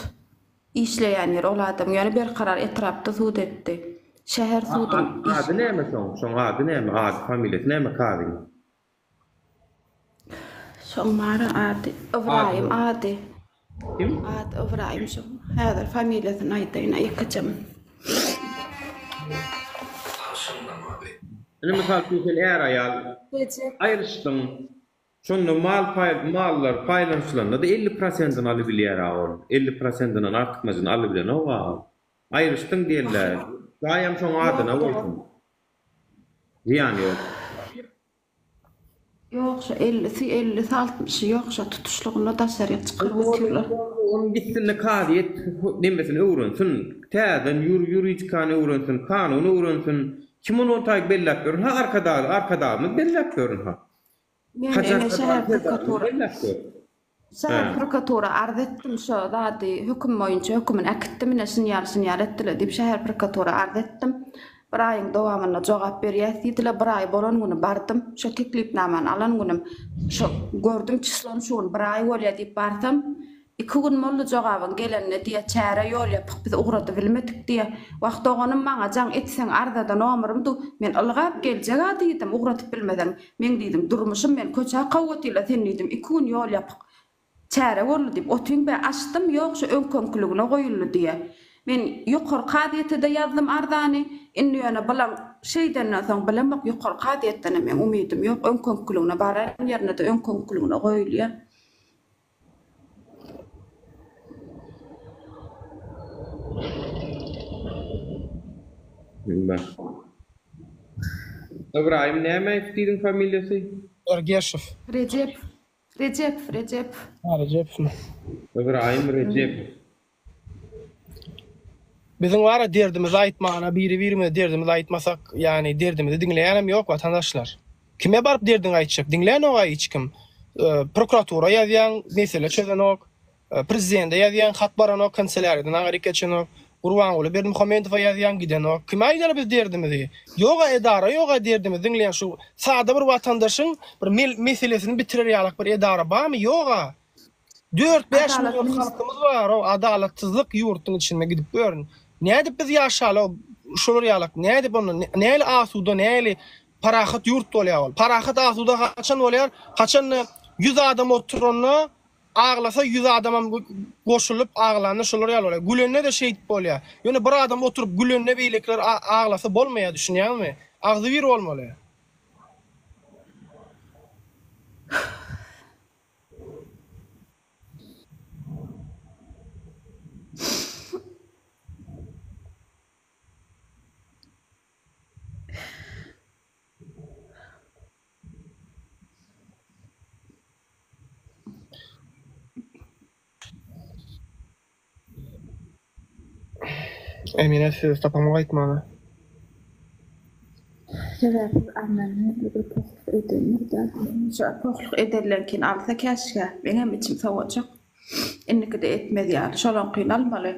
işleýän ýer ol adam ýöne bir karar etrapda suud etdi şäher suudun ady näme şoň ady näme ady familiýasy näme kady şoň mara ady Ibrahim ady kim ady Ibrahim şoň häzir familiýasyny aýtaýyn ýekjem. Ene misal sen er aýal aýryşdyň. Şonda mallar paýlançylarynda da 50%-ni alyp bilýär ol. 50%-dan artykmasyny alyp bilen o bar. Aýryşdyň diýerler. Gaýam şoň adyna bolsun. Ziýan ýok. Yoksa 50 60 yoksa tutuşluğuna da seriyat çıkarıp ötürler. Onun gitsinle kadiyet demesini öğrensin. Täzen yuridikan öğrensin, kanunu öğrensin. Kim onu takip bellap görün? Ha arkada bellap görün ha. Men ene şäher prokuratura arz etdim şo zady hüküm boýunça hükümün akitdimine sinyal etdiler diýip şäher prokuratura arz etdim. Bir aýyň dowamyna jogap berýär diýdiler. Bir aý bolan güni bardym. Şo teklipnamany alan günim şo gördüm çyslany şuň bir aý bolýar diýip bardym. 2 gün molly jogabyň gelenine diýe çäre ýol ýapyk biz ugrady bilmedik diýe. Wagt oğanım maňa jaň etseň ardada nomerymdy men ylgap geljek diýdim ugratyp bilmeden. Men diýdim durmuşym men köçä gawgatýla sen diýdim 2 gün ýol ýapyk. Çäre boldy diýip otyň be açdym ýoksa ön konkluguna goýuldy diýe. Men ýokary kadiyetde ýazdym ardany inni ýöne bilen şeyden soň bilemek ýokary kadiyetden men umydym ýok ön konkluguna baran ýerine de ön konkluguna goýulýar. Bilmem. İbrahim näme etdiň familyasy? Ergeshev. Recep. Ha, Recep mi? İbrahim Recep. Bizim wara derdimiz aýtmagana biri derdimiz aýtmasak, yani derdimizi dinleýänem ýok watandaşlar. Kime barıp derdin aýtjak? Dinleýän oga hiç kim? Prokuratura ýazýan, mesele çözen ok, prezidente ýazýan, hat baran ok, kanselariýadan agyryk geçen ok, Gurbanuly Berdimuhammedow ýazýan giden ok. Kime aýdar biz derdimizi? Ýoga edara, ýoga derdimizi dinleýän şu sada bir watandaşyň bir meselesini bitirýärlik bir edara barmy? Ýoga. 4-5 milyon halkymyz bar, o adalatsyzlyk ýurtyň içinde gidip görün. Nädip biz ýaşaly şolar ýalyk? Nädip onu? Näli asuda, näli parahat ýurt bolýar? Parahat asuda haçan bolýar? Haçan 100 adam oturanyna ağlasa 100 adam goşulup ağlanýar şolar ýaly. Gülenne de şeýit bolýar. Ýöne bir adam oturup gülenne beýlekler ağlasa bolmaýar, düşünýärmi? Agzy bir bolmaly. Emine siz tapamagy aýtmagy. Sebäbi amalny bir pohluk edenler şu pohluk ederlerken alsa käşke benim içim sowajak. Inniki de etmedi ýaly. Şolan kynalmaly.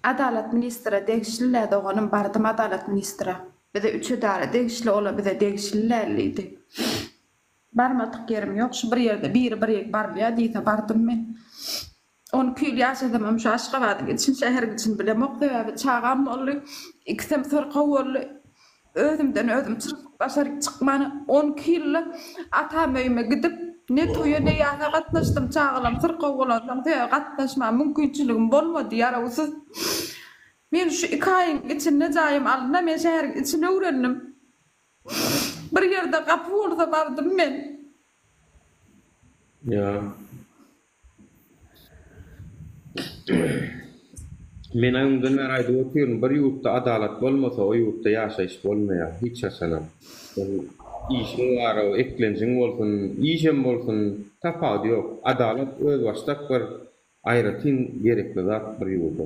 Adalet ministri degişliler doganym bardym adalet ministri. Bize 3 edara degişli ola bize degişlilerliydi. Barmadyk yerim ýok. Şu bir ýerde bir barlýar diýse bardym men. Onu küýl ýaşadymam şu Aşgabatyň için şäher için bilemok sebäbi çağam boldy. İkisem sırqa boldy. Özümden çyrpyp başaryp çykmany 10 küýl atam öýüme gidip ne toýa ne ýaňa gatnaşdym çağalam sırqa bolandan täze gatnaşma mümkinçiligim bolmady ýarawysyz. Men şu 2 aýyň içinde jaýym aldyna men şäher içine öwrendim. Bir ýerde gapy bolsa bardym men. Ya. Men aýymdan bäri aýdyp oturýarym, bir ýurtda adalat bolmasa, o ýurtda ýaşaýyş bolmaýar, hiç ýaşanam. İşin var, eklenjiň bolsun, işem bolsun, tapady ýok. Adalat öz başda bir aýratyn gerekli zat bir ýurtda.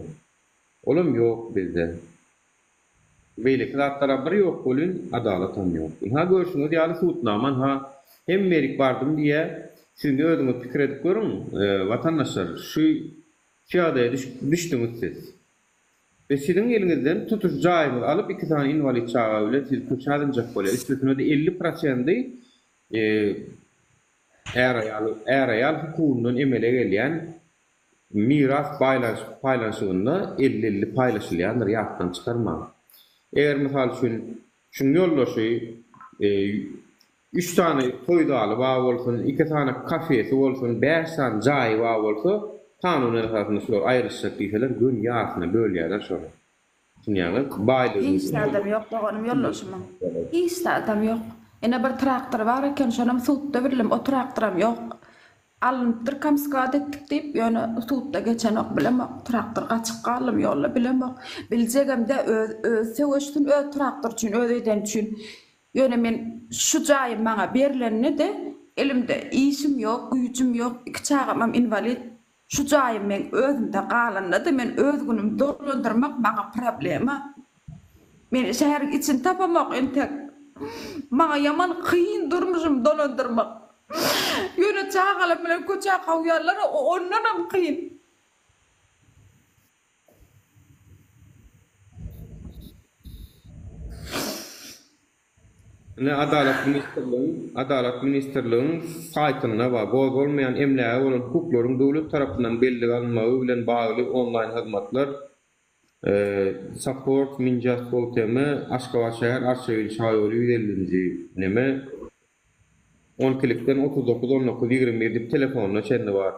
Olam ýok bizde. Beýleki zatlara bir ýok bolun, adalat hem ýok. Ha görüşüňiz ýaly suutnaman ha hem merik bardym diýe, siz özüňiz pikir edip görüň, watandaşlar, şu ýagdaýa düşdüňiz siz. Ve sizin elinizden tutuş jaýmy alyp 2 tane invalid çağa bilen siz köçälinjek bolýar. Üstüne de 50%-dy äraýal hukukundan emele gelýän miras paýlaşygyny 50-50 paýlaşylýandyr ýakdan çykarma. Eger misal üçin şu ýoldaşy 3 tane toýdaly bar bolsun, 2 tane kafesi bolsun, 5 tane jaý bar bolsa kanun esasında şu ayrışacak diýseler gün ýasyna bölýärler şonu. Şuňaňy baýdy. Hiç adam ýok doganym ýollaşymam. Hiç adam ýok. Ene bir traktor bar eken şonam suutda bilim o traktoram ýok. Alındyr kamskada etdik diýip ýöne suutda geçen ok bilemok. Traktor gaçyk galym ýolla bilemok. Biljegimde öz seweşdin öz traktor üçin öz eden üçin Ýöne men şu jaýym maňa berilenini de elimde işim ýok, güýjüm ýok, iki çağamam invalid. Şu jaýym men özümde galandy da men öz günüm dolandyrmak maňa problema. Men şäher için tapamak entek. Maňa ýaman kıyın durmuşum dolandyrmak. Ýöne çağalar bilen köçä gawýarlar ondan hem kıyın. Ne Adalet Ministerliğinin saytyna we goý bolmaýan emläge bolan hukuklaryň döwlet tarapyndan belli alınmagy bilen bagly online hyzmatlar support minjas boltemy Aşgabat şäher arşivil şaýoly 150-nji neme 10 klikden 39-19-21 dip telefonuna çenli bar.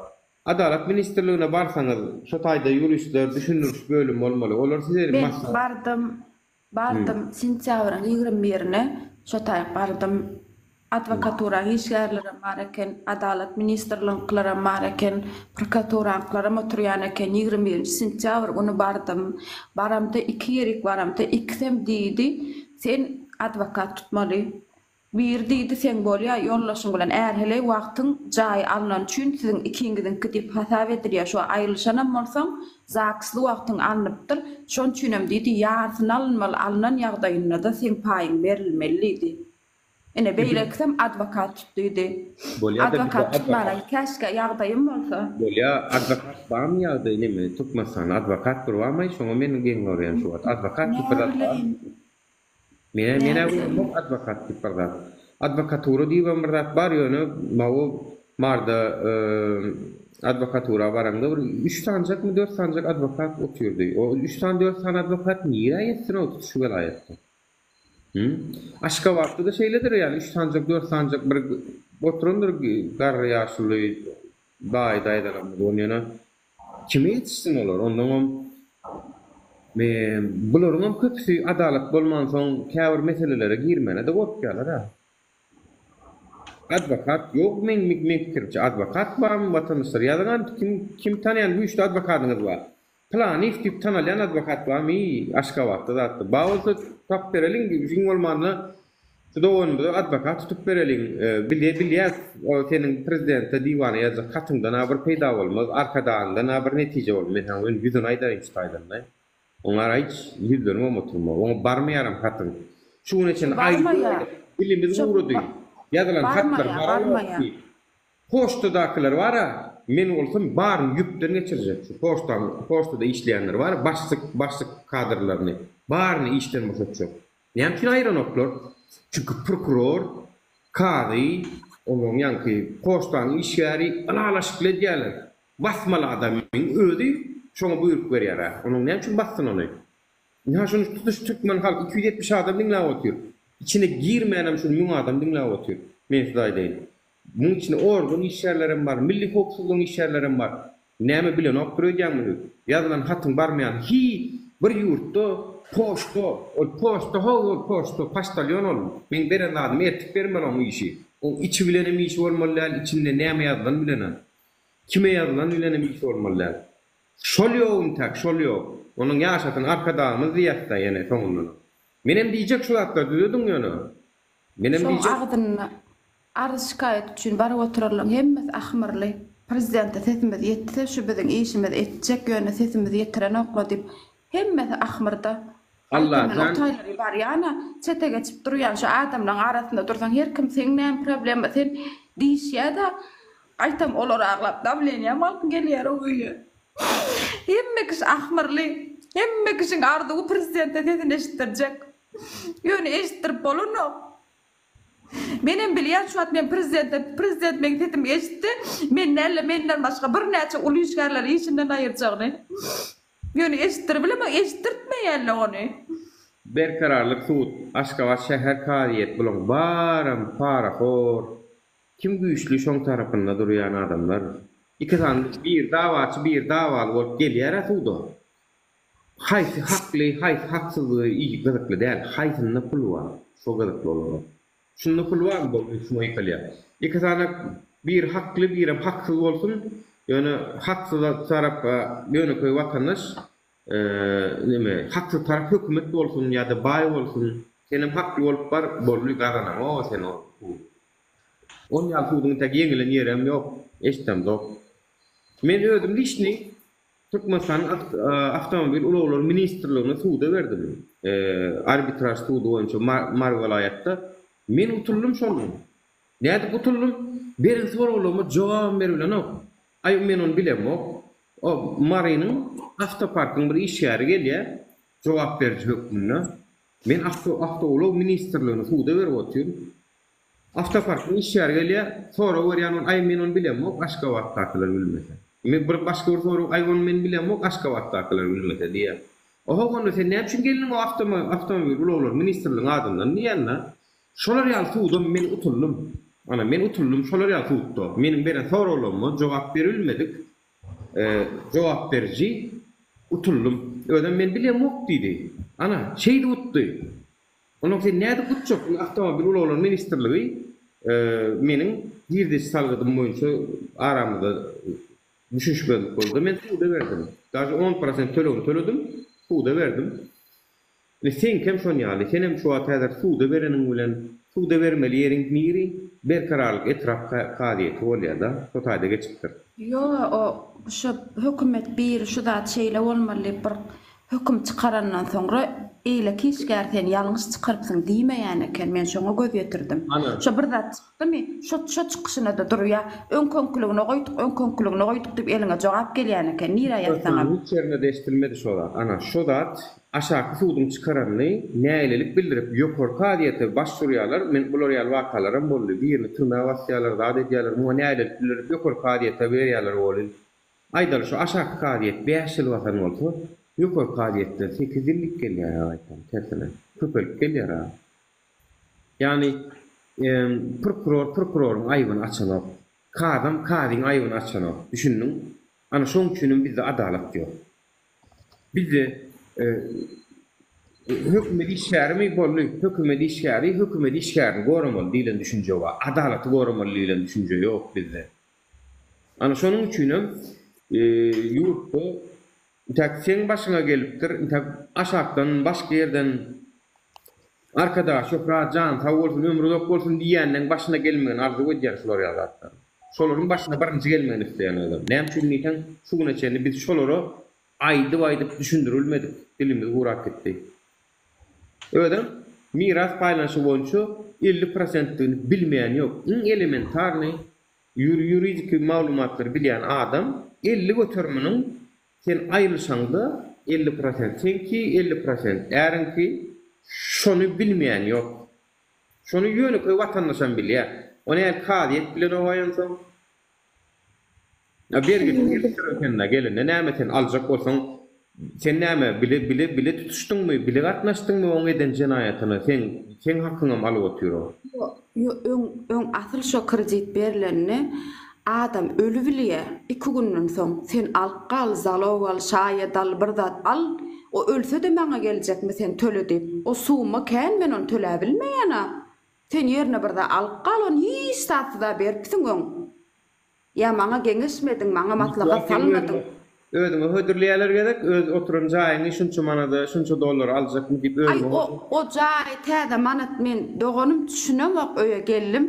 Adalet Ministerliğine barsaňyz şu taýda ýuristler düşünürüş bölüm bolmaly. Olar sizleri bardım sentýabryň 21-ne şotay bardım advokatura işgärleri bar eken, Adalet Ministerligiňkilere bar eken, prokuraturanklary oturýan eken 21 sentýabr güni bardım. Baramda 2 ýerik baramda iksem diýdi, sen advokat tutmaly. Bir diýdi sen bolýa ýollaşyň bilen äär hele wagtyň jaý alynan üçin siziň ikiňizin gidip hasap edilýär. Şu aýrylyşanam bolsaň zaksly wagtyň alınıpdyr. Şon üçinem diýdi ýarsyn alınmaly, alynan ýagdaýynda da sen paýyň berilmeli diýdi. Ene beýleksem advokat tut diýdi. Advokat tutmaly, käşke ýagdaýym bolsa. Bolýa advokat barmy ýagdaý neme tutmasan advokat durwamy, şoňa meniň geňorýan şu advokat tutmaly. Mene bu advokat tiplarda. Advokatura diýen bir zat bar ýöne, mawo marda advokatura baranda 3 sancak mı 4 sancak advokat oturdy. O 3 tane 4 tane advokat niýe ýetsin o tutuşy welaýatda? Aşgabatda da şeýledir ýani 3 sancak 4 sancak bir oturundur garry ýaşly baýda aýdaram ýöne. Kime ýetişsin olar? Ondan bularım kötüsü adalet bolman soň käbir meselelere girmene de gopýarlar ha. Advokat ýok men fikirçi advokat barmy watandaşlar ýazylan kim tanýan güýçli adwokatyňyz bar. Plan iftip tanalyan advokat barmy Aşgabatda zatdy. Bawulsa tap bereliň giň bolmanda Tudowanda advokat tutup bereliň bilýär o seniň prezidente diýwany ýazak hatyňdan bir peýda bolmaz, arkadan bir netije bolmaz. Meňa ön ýüzüň aýdaryň istaýdanda. Onlar hiç yüzlerine oturma. Ona barmayaram hatın. Şunun için ayrı bilimiz uğradı. Yadılan hatlar barmaya. Poštadakiler var ya, men olsam barın yüplerini geçirecek. Şu poštada işleyenler var, başlık kadrlarını. Barını işten başlatacak. Neyem için ayıran oklar? Çünkü prokuror, kadı, onun yankı poštanın işgari alalaşıkla diyorlar. Basmalı adamın ödü. Şoňa buyruk berýär. Onuň näme üçin bassyn ony? Ýa şonu tutuş Türkmen halk 270 adam dinläp otur. İçine girmeýän şu 1000 adam dinläp otur. Men size aýdaýyn. Bunun içinde organ işgärlerim bar, milli hukuklygyň işgärlerim bar. Näme bilen oturýanmy? Ýazylan hatyň barmaýan bir ýurtda poşto paştalyon ol. Men beren adam etip bermeli o işi. O içi bilen iş bolmaly, içinde näme ýazylan bilen. Kime ýazylan bilen iş bolmaly. Şol ýok. Onuň ýaşatyn arkadamyz diýetdi ýene soňundan. Menem diýjek şu zatlar diýdim ýöne. Menem diýjek arz şikayet üçin barap oturarlar hemmet ahmyrly. Prezident sesimiz ýetdi, şu biziň işimiz etjek ýöne sesimiz ýetiren okla diýip hemmet ahmyrda. Allah taýlary bar ýana çete geçip durýan şu adamlaryň arasynda dursaň her kim seň näme problem sen diýişýär-de aýtam olar aglap da bilen ýamal gelýär o ýer. Hemme kişi ahmırlı, hemme kişinin ardığı prezidente dedin eşittirecek. Yönü eşittirip bolunu. Benim bilýän şu at men prezident men dedim eşitti. Menden başga bir näçe uly işgärler işinden aýyrjagny. Yönü eşittirip bilemem, eşittirtmeýärler ony. Berkararlyk suwut Aşgabat şäher kadiýet bilen baram paraxor. Kim güýçli şoň tarapynda durýan adamlar. İki tane bir davaçı bir davalı bolup gelýär atuda. Haýsy hakly, haýsy haksızlygy iyi gazakly däl. Haýsyny pul bar. Şo gazakly bolar. Şunu pul bar bolýar, şunu ýekelýär. İki tane bir hakly, bir haksız bolsun. Ýöne haksız tarap ýöne köý watandaş neme haksız tarap hökümet bolsun ýa-da baý bolsun. Senem hakly bolup bar, bolly garanam, o sen o. 10 ýyl suwdyň tek ýeňilen ýerem ýok, eşdem dok. Men özüm dişni Türkmenistan Avtomobil Ulaglar Ministrligine suwda berdim. Arbitraj suwdy boýunça Mar welaýatda men utuldum şondan. Näde utuldum? Berin soraglama jogap berbilenok. Ay men onu bilemok. O Marynyň avtoparkyň bir iş ýeri gelýär, jogap berýär hökmüne. Men Awtoulog Ministrligine suwda berip otyrum. Avtoparkyň iş ýeri gelýär, sora berýän ay men onu bilemok, Aşgabatdakylar bilmese. Men bir başga bir soru ay onu men bilemok, Aşgabatdakylar bilmese diýär. Oha onu sen näme üçin geldin o Awtomobil Ulaglar Ministrliginiň adamdan diýenler? Şolar ýaly suwda men utuldum. Ana men utuldum, şolar ýaly suwda. Meniň beren soraglama jogap berilmedik. Jogap berji utuldum. Öden men bilemok diýdi. Ana şeýdi utdy. Onuň sen näde gutjak Awtomobil Ulaglar Ministrligi meniň girdiş salgydym boýunça aramyzda düşüşmedik boldy. Men suwda berdim. Daşy 10% töledim, suwda berdim. Sen kim şonu ýaly? Senem şu wagtda suwda bereniň bilen suwda bermeli ýeriň miri berkararlyk etraf kadyety bolýar-da, totaýda geçipdir. Yo, o şu hökümet bir şu da şeýle bolmaly bir höküm çıkarandan sonra eýle kişgärden ýalňyş çykarypsyň diýmeýän eken men şoňa göz ýetirdim. Şu bir zat çykdymy? Şu çykyşyna da durýar. Ön konkluguna goýdyk diýip eliňe jogap gelýän eken. Nire ýatsaňam? Hiç ýerine de eşitilmedi şolar. Ana şu zat aşağı suwdyň çykaranyny nälelik bildirip ýokary kadyety başwurýarlar. Men bular ýaly wakalaram boldy. Birini türme wasýarlar, zat edýärler. Muňa nälelik bildirip ýokary kadyety berýärler boldy. Aýdar şu aşağı kadyet 5 ýyl watan bolsa, ýokary kadyetde 8 ýyllyk gelýär aýtam tersine. Köpelik gelýär. Yani prokuroryň aýbyny açanok, kadyň aýbyny açanok. Düşündiň? Ana şoň üçin bizde adalet ýok. Bizde hökümet işgärimi bolly, hökümet işgäri goramaly diýilen düşünje bar. Adalaty goramaly diýilen düşünje ýok bizde. Ana şonuň üçin ýurtda sen başyňa gelipdir, aşakdan başga ýerden arkadaş, şöhrat, jan, sag bolsun, ömrü uzak bolsun diýenden başyna gelmegen arzu edýär şolar ýazatlar. Şolaryň başyna birinji gelmegen isleýän adam. Näme üçin diýsen, şu güne çenli biz şolary aýdyp düşündirilmedik. Dilimiz gurak gitdi. Ödem miras paýlanşy boýunça 50%-ni bilmeýän ýok. Iň elementarny ýuridik maglumatlary bilýän adam 50 götermeniň sen aýrylşaňda 50% senki 50% ärinki şonu bilmeýän ýok. Şonu ýöne koy watandaşam bilýär. Ony kadyet bilen oýansaň bergitde gelende näme sen aljak bolsaň sen näme bile tutuşdyňmy, bile gatnaşdyňmy oň eden jenaýatyny sen hakyňam alyp otýar. Öň asyl şo kredit berilenini adam ölü bilýär. 2 günden soň sen alyp gal, zalow al, şaýat al, bir zat al. O ölse de maňa geljekmi sen töledi. O suwma kän men onu töle bilmeýän. Sen ýerine bir zat alyp gal, onu hiç tatda beripsiň öň. Ya maňa geňeşmediň, maňa matlaga salmadyň. Ödüme hödürleýärler gerek, öz oturan jaýyny şunça manada, şunça dollar aljakmy diýip öýdüm. O jaý täze manat men dogonum düşünemok öýe geldim.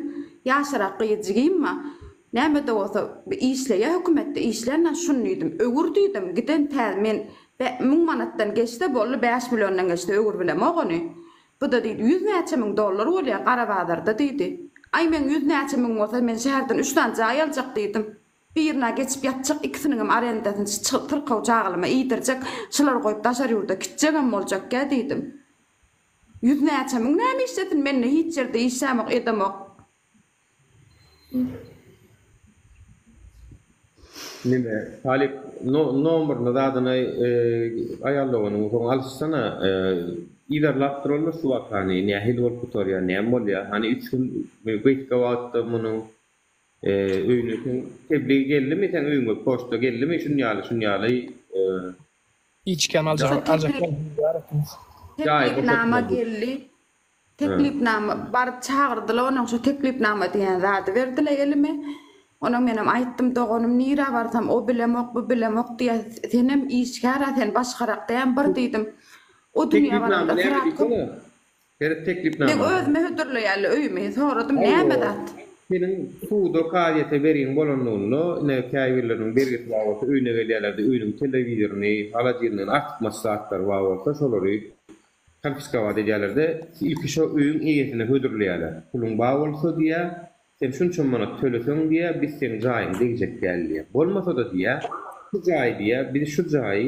Ýaşarak gyýjygymma. Näme de bolsa işleýär hökümetde işlerden şunu diýdim, ögür diýdim. Giden täze men 1000 manatdan geçdi, bolly 5 milliondan geçdi, ögür bilemok ony. Bu da diýdi 100 näçe ming dollar bolýar Garabadarda diýdi. Ay men 100 näçe ming bolsa men şäherden 3 tane jaý aljak diýdim. Birine geçip yatacak, ikisinin arendasyny tırkaw jaglyma iýdirjek, şular goýup daşar ýurda kitjegem boljak ga diýdim. 100 näçe ming näme işledin menne hiç ýerde işlemok edemok. Nime talip nomeryny zadyny aýallawany soň alşsana ilerläpdirýärler şu wakany nähil bolup tutarýar, näme bolýar? Hani 3 gün beýtge wagtda munyň öýüne tebliğ geldimi, sen öýüňe posta geldimi, şunu ýaly içken aljak. Teklifnama geldi. Teklifnama bar çağırdılar, onuň şu teklifnama diýen zat berdiler elime. Onuň menem aýtdym, dogonum nira barsam o bilemok, bu bilemok diýe senem işgära sen başgarak diýen bir diýdim. O dünýä baranda Her teklip Men nama. özüme hödürleýärli öýüme soradım näme dat? Senin suuda kayete berin bolonluğunu ne kayvirlerin bergit wagty öýüne gelýärlerdi, öýünün telewizoryny, alajynyň artyk maslahatlar wagty şolary konfiskawa edýärlerdi. Ilki şo öýüň eýetine hödürleýärler. Pulun baý bolsa diýe, sen şunça manat töleseň diýe, biz seni jaýyň degijek geldi. Bolmasa da diýe, şu jaý diýe, biz şu jaý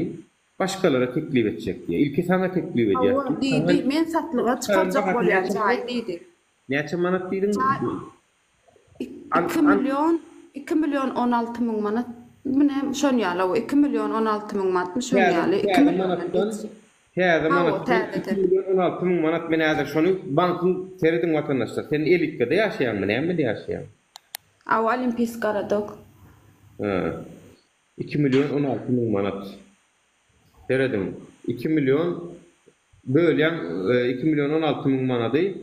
başkalara teklip etjek diýe. Ilki sana teklip edýär. Awar diýdi, men satlyga çykarjak bolýar jaý diýdi. Näçe manat diýdiň? 2 milyon 16 000 manat. Mine şon ýaly, 2 milyon 16 000 manat şon ýaly. 2 milyon. Häze manat 2 milyon 16 000 manat men häzir şonu bankyň terediň watandaşlar. Sen elitkede ýaşaýanmy, näme ýaşaýan? Awa Olimpiysk garadyk. 2 milyon 16 000 manat. Teredim. 2 milyon bölýän 2 milyon 16 000 manaty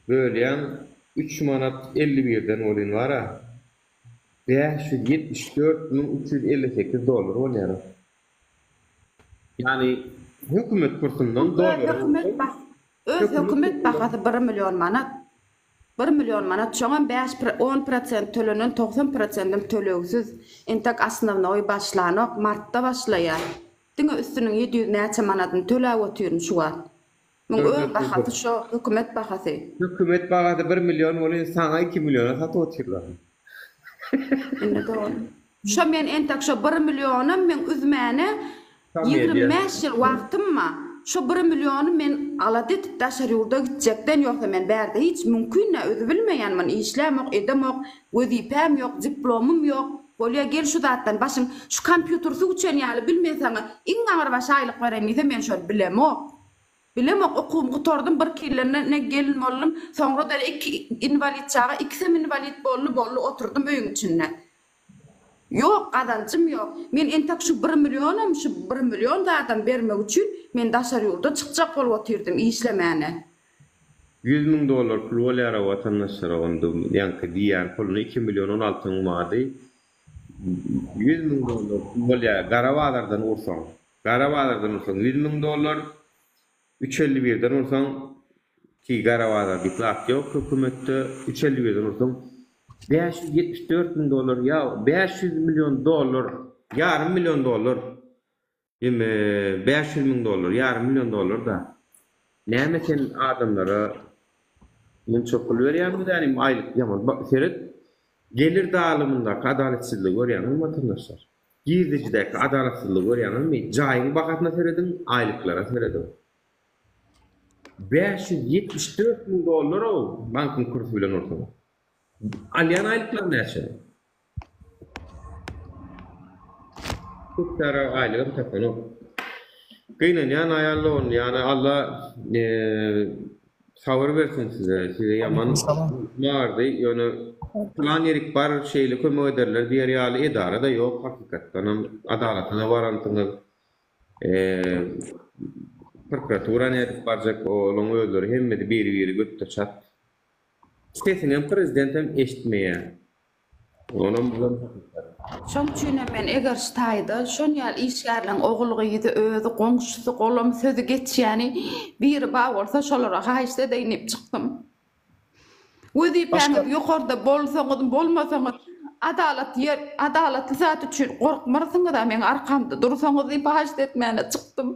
bölýän 3 manat 51'den olin var ha. 574.358 dolar olýar. Yani hükümet kursundan dolar. Hükümet bahasy 1 milyon manat. 1 milyon manat şoňa 10% tölenen 90% tölegsiz. Entek asnawnoy başlanok martda başlaýar. Diňe üstüniň 700 näçe manatyny töläp oturyn şu an. Men öň bahasy şo hükümet bahasy. Hükümet bahasy 1 milyon bolýan sana 2 milyona satyp oturlar. Indi doğru. Şo men entek şo 1 milyona men üzmäne 25 ýyl wagtymma şo 1 milyony men aladyp daşary ýurda gitjekden ýoksa men bärde hiç mümkin özü bilmeýänmen işlämok, edemok, wezipem ýok, diplomum ýok. Bolýa gel şu zatdan başyň şu kompýutersy uçan ýaly bilmeýsäň iň aňyr baş aýlyk beremdi men şo bilemok. Bilemok okuwym gutardym bir killerine ne gelin boldum. Soňra da 2 invalid çağa, 2 invalid bolly oturdum öýüň içinde. Yok adancım yok. Men entek şu 1 milyonam, şu 1 milyon da adam bermek üçin men daşary ýurda çykjak bolup oturdum işlemäne. 100 000 dolar pul bolýar watandaşlara ondum. Ýa-ni diýen puluny 2 milyon 16 000 manaty. 100 000 dolar bolýar garawalardan ursaň. 100 000 dolar 351'den ursaň ki garawalar diplat ýok hökümetde 351'den ursaň 574.000 dolar ya 500 milyon dolar yarım milyon dolar 500.000 dolar yarım milyon dolar da näme sen adamlara men çok pul berýärmi da ýani aýlyk ýaman seret gelir dağılımında adaletsizlik görýän vatandaşlar girdijidäki adaletsizlik görýänmi jaýyň bakatna seredin aýlyklara seredin 574.000 dolar o bankyň kursy bilen ortaga. Alyan aýlyklar näçe? Tuttara aýlygym tapany. Gynanýan aýallon, ýani Allah sabır versin size. Size yaman mardy, ýöne plan ýerik bar şeýle kömek ederler. Diýer ýaly edara da ýok hakykatdan adalatyna barantyňyz. Prokuratura nädip barjak olan öýleri hemmedi biri götürçat. Sesinin prezidentim eşitmeýär. Onam bilen Şoň üçin men eger ştaýda şoň ýaly işgärleň ogulgydy özü goňşusy golum sözü geçýäni biri ba bolsa şolara haýşda deýnip çykdym. Wezipem ýokarda bolsaňyz bolmasaňyz adalat zat üçin gorkmarsyňyz da men arkamda dursaňyz diýip haýşda etmäne çykdym.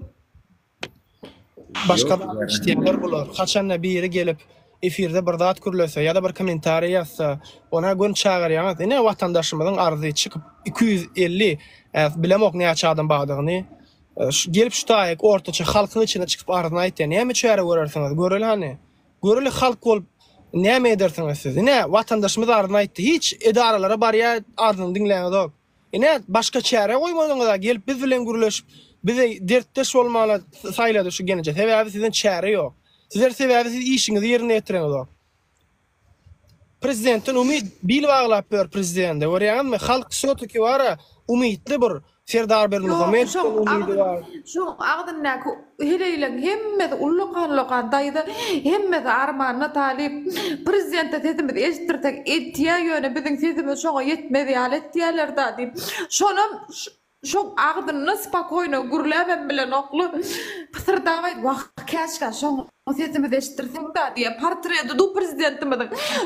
Başka da işleyenler bular. Kaçanla biri gelip efirde bir zat gürlese ya da bir komentary yazsa, ona gün çağırýan, ne watandaşymyzyň arzy çıkıp 250 bilemok näçe adam bagdygyny gelip şu taýyk ortaça halkyň içine çykyp arzyny aýtdy. Näme çäre görersiňiz? Göreli hani. Göreli halk bolup näme edersiňiz siz? Ne watandaşymyz arzyny aýtdy. Hiç edaralara barýa arzyny dinleýän. Ne başka çäre goýmadyňyz gelip biz bilen gürleşip bize dertdeş bolmaly saýlady şu genece. Sebäbi sizden çäre ýok. Sizler sebäbi siz işiňizi ýerine ýetireňiz. Prezidentin umid bil baglap ber prezidente. Görýänmi? Halk sötüki wara umidli bir Serdar Bermuhammed'in umidi var. Şu agdyndaky heleýleň hemme ulluqan daýda hemme armanyna talip prezidente tetimiz eşitdirtek etýär ýöne biziň sesimiz şoňa ýetmedi ýaly etýärler da diýip. Şonam şu agdyny spakoyna gürläbem bilen oklu kısırdavaydı wagt käşkä şoň sesimi eşitdirsem da diye portreti du prezidentimiň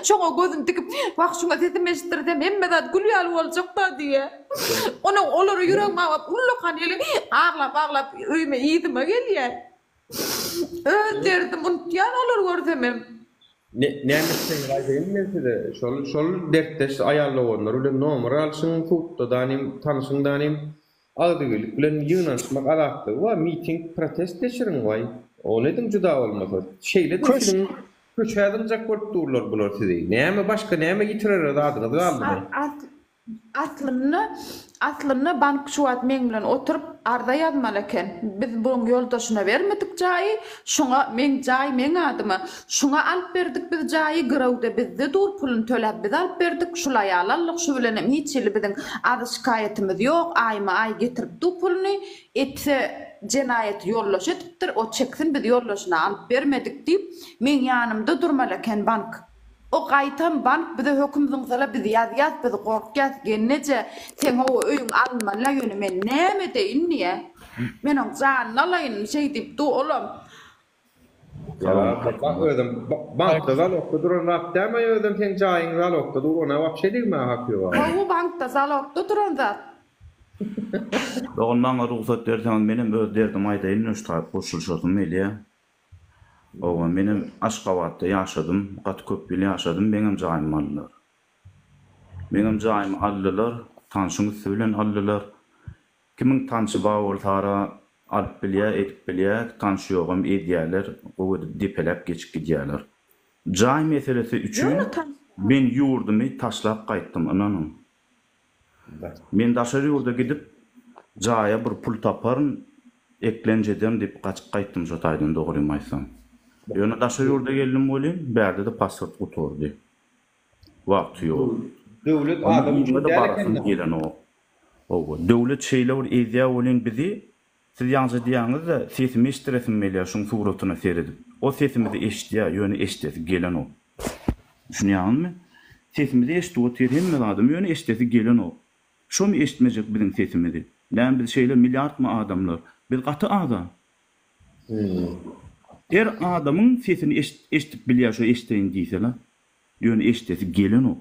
şoňa gözüm dikip wagt şoňa sesimi eşitdirsem hemme zat gülýär boljak da diye. Onu olary ýüregime bap ullukan ele ağlap öýme ýitime gelýär. Derdim unutýan olar görsem. Nämesin gaýdym men size şol dertdeş aýallawanlar ulan nomer alşyň tutdanym tanışyňdanym agdygylyk bilen ýynaşmak alakdy we miting protest geçiriň way. O nedim juda bolmasa. Şeýle de köçädinjak bolup durlar bular sizi. Näme başga näme gitirer adyny galdy. Aslında bank şu at men bilen oturup arda yazmaly eken. Biz buň ýoldaşyna bermedik jaý, şoňa men jaý men adyma. Şoňa alyp berdik biz jaý grawda bizde dur pulun töläp biz alyp berdik. Şulay alallyk şu bilen hiç ýyly biziň ady şikaýetimiz ýok. Aýma aý getirip du puluny etse jenayet ýollaş etipdir. O çeksin biz ýoldaşyna alyp bermedik diýip men ýanymda durmaly eken bank. O gaýtan bank bize hökümden sala biz ýaz biz gorkýas gennece sen o öýüň almanla ýöne men näme deýin niýe? Men on janyny alaýyn şey diýip du olam. Ya bak ödüm bankda zalokda duran wagtda ödüm sen jaýyň zalokda durana wapşe diýme hakly bar. O bankda zalokda duran zat. Ondan ruhsat berseňiz menem öz derdim aýdaýyn öştaýyp goşulşatym meýle. Owa menem Aşgabatda ýaşadym, Gatköpde ýaşadym, benim jaýym aldylar. Benim jaýym aldylar, tanşyňyz bilen aldylar. Kimin tanşy bar bolsara alyp bilýär, etip bilýär, tanşy ýogam edýärler, o depelep geçip gidýärler. Jaý meselesi üçin men ýurdumy taşlap gaýtdym ananyň. Men daşary ýurda gidip jaýa bir pul taparyn, eklenjeden dip gaçyp gaýtdym jotaýdan dogry aýsam. Ýöne daşary ýurda geldim bolýan, bärde de pasport guturdy. Wagt ýok. Döwlet adam gelen o. Owa döwlet şeýler edýä bolan bizi siz ýaňy diýäňiz de sesimi eşitdiresim melýär şoň suratyna seredip. O sesimizi eşitýär, ýöne eşitdi gelen o. Düşünýärmi? Sesimizi eşitdi hemme adam ýöne eşitdi gelen o. Şomy eşitmejek biziň sesimizi. Näme biz şeýle milliardmy adamlar, biz gaty adam. Adamın sesini eşitip bilýär şo eşitdiň diýseler. Ýöne eşitdi gelen o.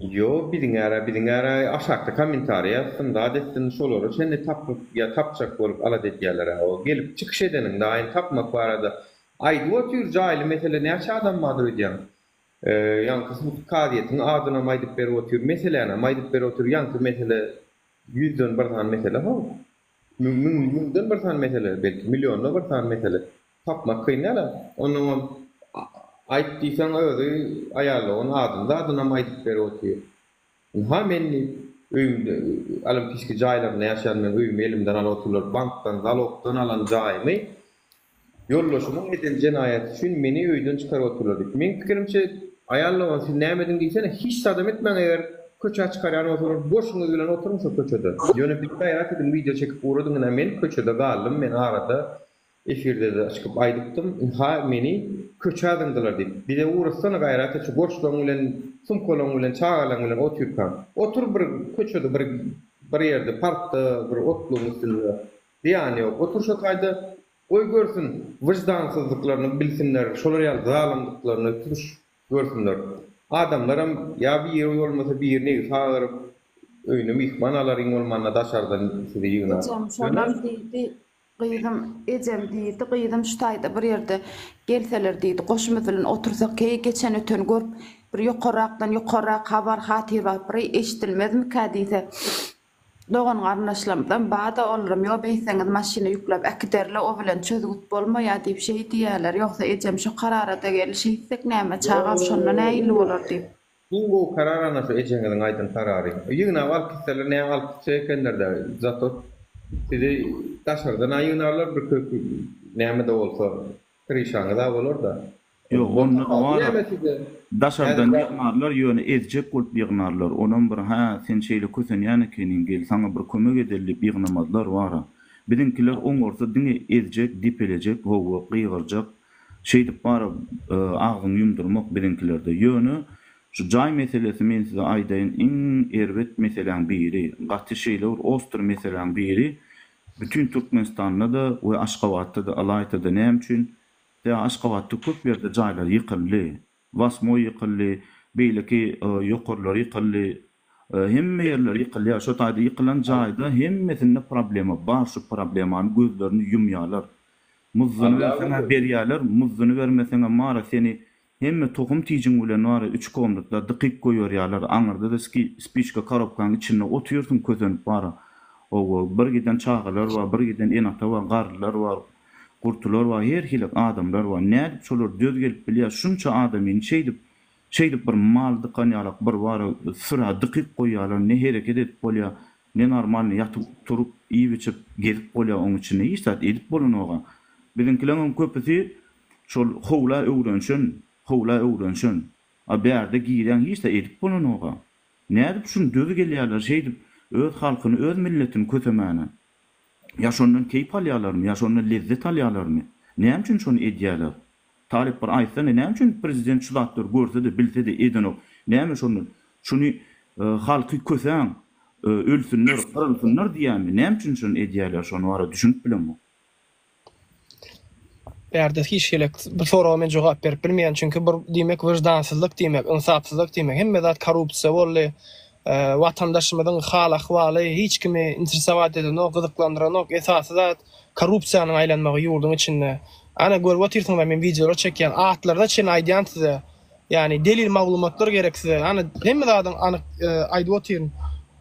Yo, biziň ara aşakda komentary ýazsynda adetden şolary seni tapyp ýa tapjak bolup ala edýärler. O gelip çykyş edeniň daýyn tapmak barada aýdy otur jaýly mesele näçe adam madur edýär. Ýa-ni kysmy kadiýetiň adyna maýdyp berip otur, meselene maýdyp berip otur, ýa-ni mesele 100den bir tan mesele ha. Münden bir tan mesele, belki milyonda bir tan mesele. Tapmak kynala. Onu ayıp diýsen öýdi aýaly onun adyna maýdyp berip otur. Ha men öýümde olimpiski jaýlarynda ýaşaýan men öýüm elimden alyp oturlar, bankdan, zalokdan alan jaýymy ýollaşymyň eden jenayet üçin meni öýden çykaryp oturlar. Men pikirimçe aýallawan siz näme edin diýsen hiç sadam etmeň eger köçe çykarýan oturup boşuňyz bilen oturuň şo köçede. Ýöne bir gaýrat edin video çekip uğradyň men köçede galdym, men arada efirde de çykyp aýdypdym. Ha meni köçädiňdiler diýip. Bir de uğraşsana gaýrat etip boşluğun bilen, sumkolaň bilen, çağalaň bilen oturýan. Otur bir köçede bir ýerde parkda bir otluň üstünde. Diýany ýok. Otur şo gaýda oy görsün, wyjdansyzlyklaryny bilsinler, şolar ýa zalymlyklaryny tutuş görsünler. Adamlaram ya bir ýer bolmasa bir ýerine sagyryp öýüne mihman alaryň bolmanda daşardan sizi ýygynar. Şondan diýdi, gyýdym, ejem diýdi, gyýdym şu taýda bir ýerde gelseler diýdi, goşumy bilen otursak geçen ötön görüp bir ýokarak habar hatyr bar, bir eşitilmezmi ka diýse. Doğan garnaşlamdan bada olurum, yo beyseňiz maşina ýüklep äkiderle o bilen çözgüt bolmaýar diýip şey diýerler. Ýoksa ejem şu kararata gelişsek näme çagap şondan näýli bolar diýip. Bu kararana şu ejeňiziň aýdyn karary. Ýygyna alyp gitseler näme alyp çekenlerde zato sizi daşardan aýynarlar bir näme de bolsa perişan da bolar da. Yok, onu daşardan ýygmarlar, ýöne ezjek bolup ýygmarlar. Onuň bir sen şeýle kösen ýany kenin gel, saňa bir kömek edilip ýygnamazlar bara. Bizimkiler oňorsa diňe ezjek, dipelecek, gowy gygyrjak, şeýdip bara agzyny ýumdurmak bizimkilerde. Ýöne şu jaý meselesi men size aýdaýyn, iň erwet meseleň biri, gaty şeýler, ostur meseleň biri. bütün Türkmenistan'da da we Aşgabat'ta da Alay'ta da näme üçin de Aşgabat'ta köp ýerde jaýlar ýykyldy. Vasmo ýykyldy, beýleki ýokurlar ýykyldy. Hemme ýerler ýykylýar. Şo taýda ýykylan jaýda hemmesinde problema bar. Şu problemany gözlerini ýumýarlar. Muzyny verseňe berýärler, muzyny vermeseňe mara seni hemme tohum tiýjin bilen wara 3 komnatda dykyk goýýarlar. Aňyrda da spiçka karapkanyň içinde oturýarsyň közlenip bara. O bir giden çağalar var, bir giden enata var, garlylar var, kurtular var, her hilek adamlar var. Nädip şolar döz gelip bilýär, şunça adamyň şeydip bir mal dykanýarlar, bir wara sıra dykyk goýýarlar, ne hereket edip bolýar, ne normal ýatyp turup iýip içip gelip bolýar onuň içine iştat edip bolanoga. Bizinkileriň köpüsi şol howla öwrenşin. A berde giýen hiç de edip bolanoga. Nädip şunu döz gelýärler, şeydip öz halkyny, öz milletini kötemäne. Ýaşondan keýp alýarlarmy, ýaşondan lezzet alýarlarmy? Näme üçin şonu edýärler? Talip bir aýtsa, näme üçin prezident şulatdyr görse-de, bilse-de edenok? Näme şunu halky kösen, ölsünler, kırılsınlar diýärmi? Näme üçin şonu edýärler? Şonu wara düşünüp bilenmi? Berde hiç gelek bir soraga men jogap berip bilmeýän, çünki bir diýmek wyjdansızlyk diýmek, insapsızlyk diýmek, hemme zat korrupsiýa boldy. Vatandaşymyzyň hal ahwaly hiç kimi interesat eden, o gyzyklandyran, o esasy zat korrupsiýanyň aýlanmagy ýurdun içinde. Ana görüp otursaň men videolar çekýän atlarda çen aýdýan size. Yani delil maglumatlar gerek size. Ana hemme zadyň anyk aýdyp oturyn.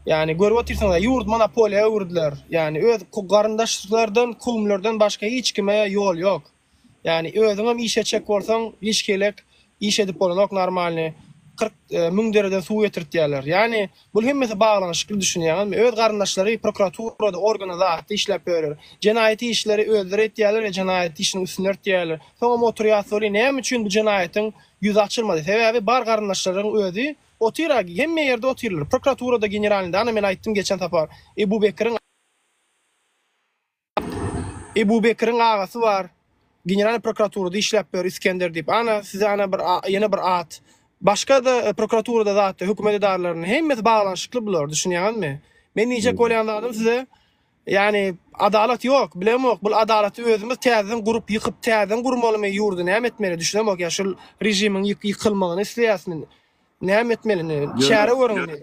Yani görüp otursaň ýurt monopoliýa öwürdiler. Yani öz garyndaşlardan, kulumlardan başga hiç kime ýol ýok. Yani özüňem işe çek bolsaň hiç gelek iş edip bolanok normalny 40.000 dereden suw getirtýärler. Yani bu hemmesi baglanşykly düşünýärmi? Öz garyndaşlary prokuraturada organizatda işläp berýär. Jenaýety işleri özleri etýärler we jenaýet işini üstüne örtýärler. Soňra motoriýasyny näme üçin bu jenaýetin ýüzi açylmady? Sebäbi bar garyndaşlaryň özi otyrar, hemme ýerde otyrlar. Prokuraturada generalinde ana men aýtdym geçen tapar. Ebu Bekir'in agasy var. General prokuraturada işläp berýär İskender diýip. Ana size ana bir ýene bir at. Başka da prokuraturada zaten hükümet idarlarının hemmesi bağlanışıklı bular, düşünýärmi? Men nice golyanladım size. Yani adalet yok, bilemok. Bu adaleti özümüz täzeden gurup yıkıp täzeden gurmalymy ýurdu näme etmeli düşünemok. Ya şu rejimin yıkılmagyny isleýäsmi? Näme etmeli? Çäre görüňmi?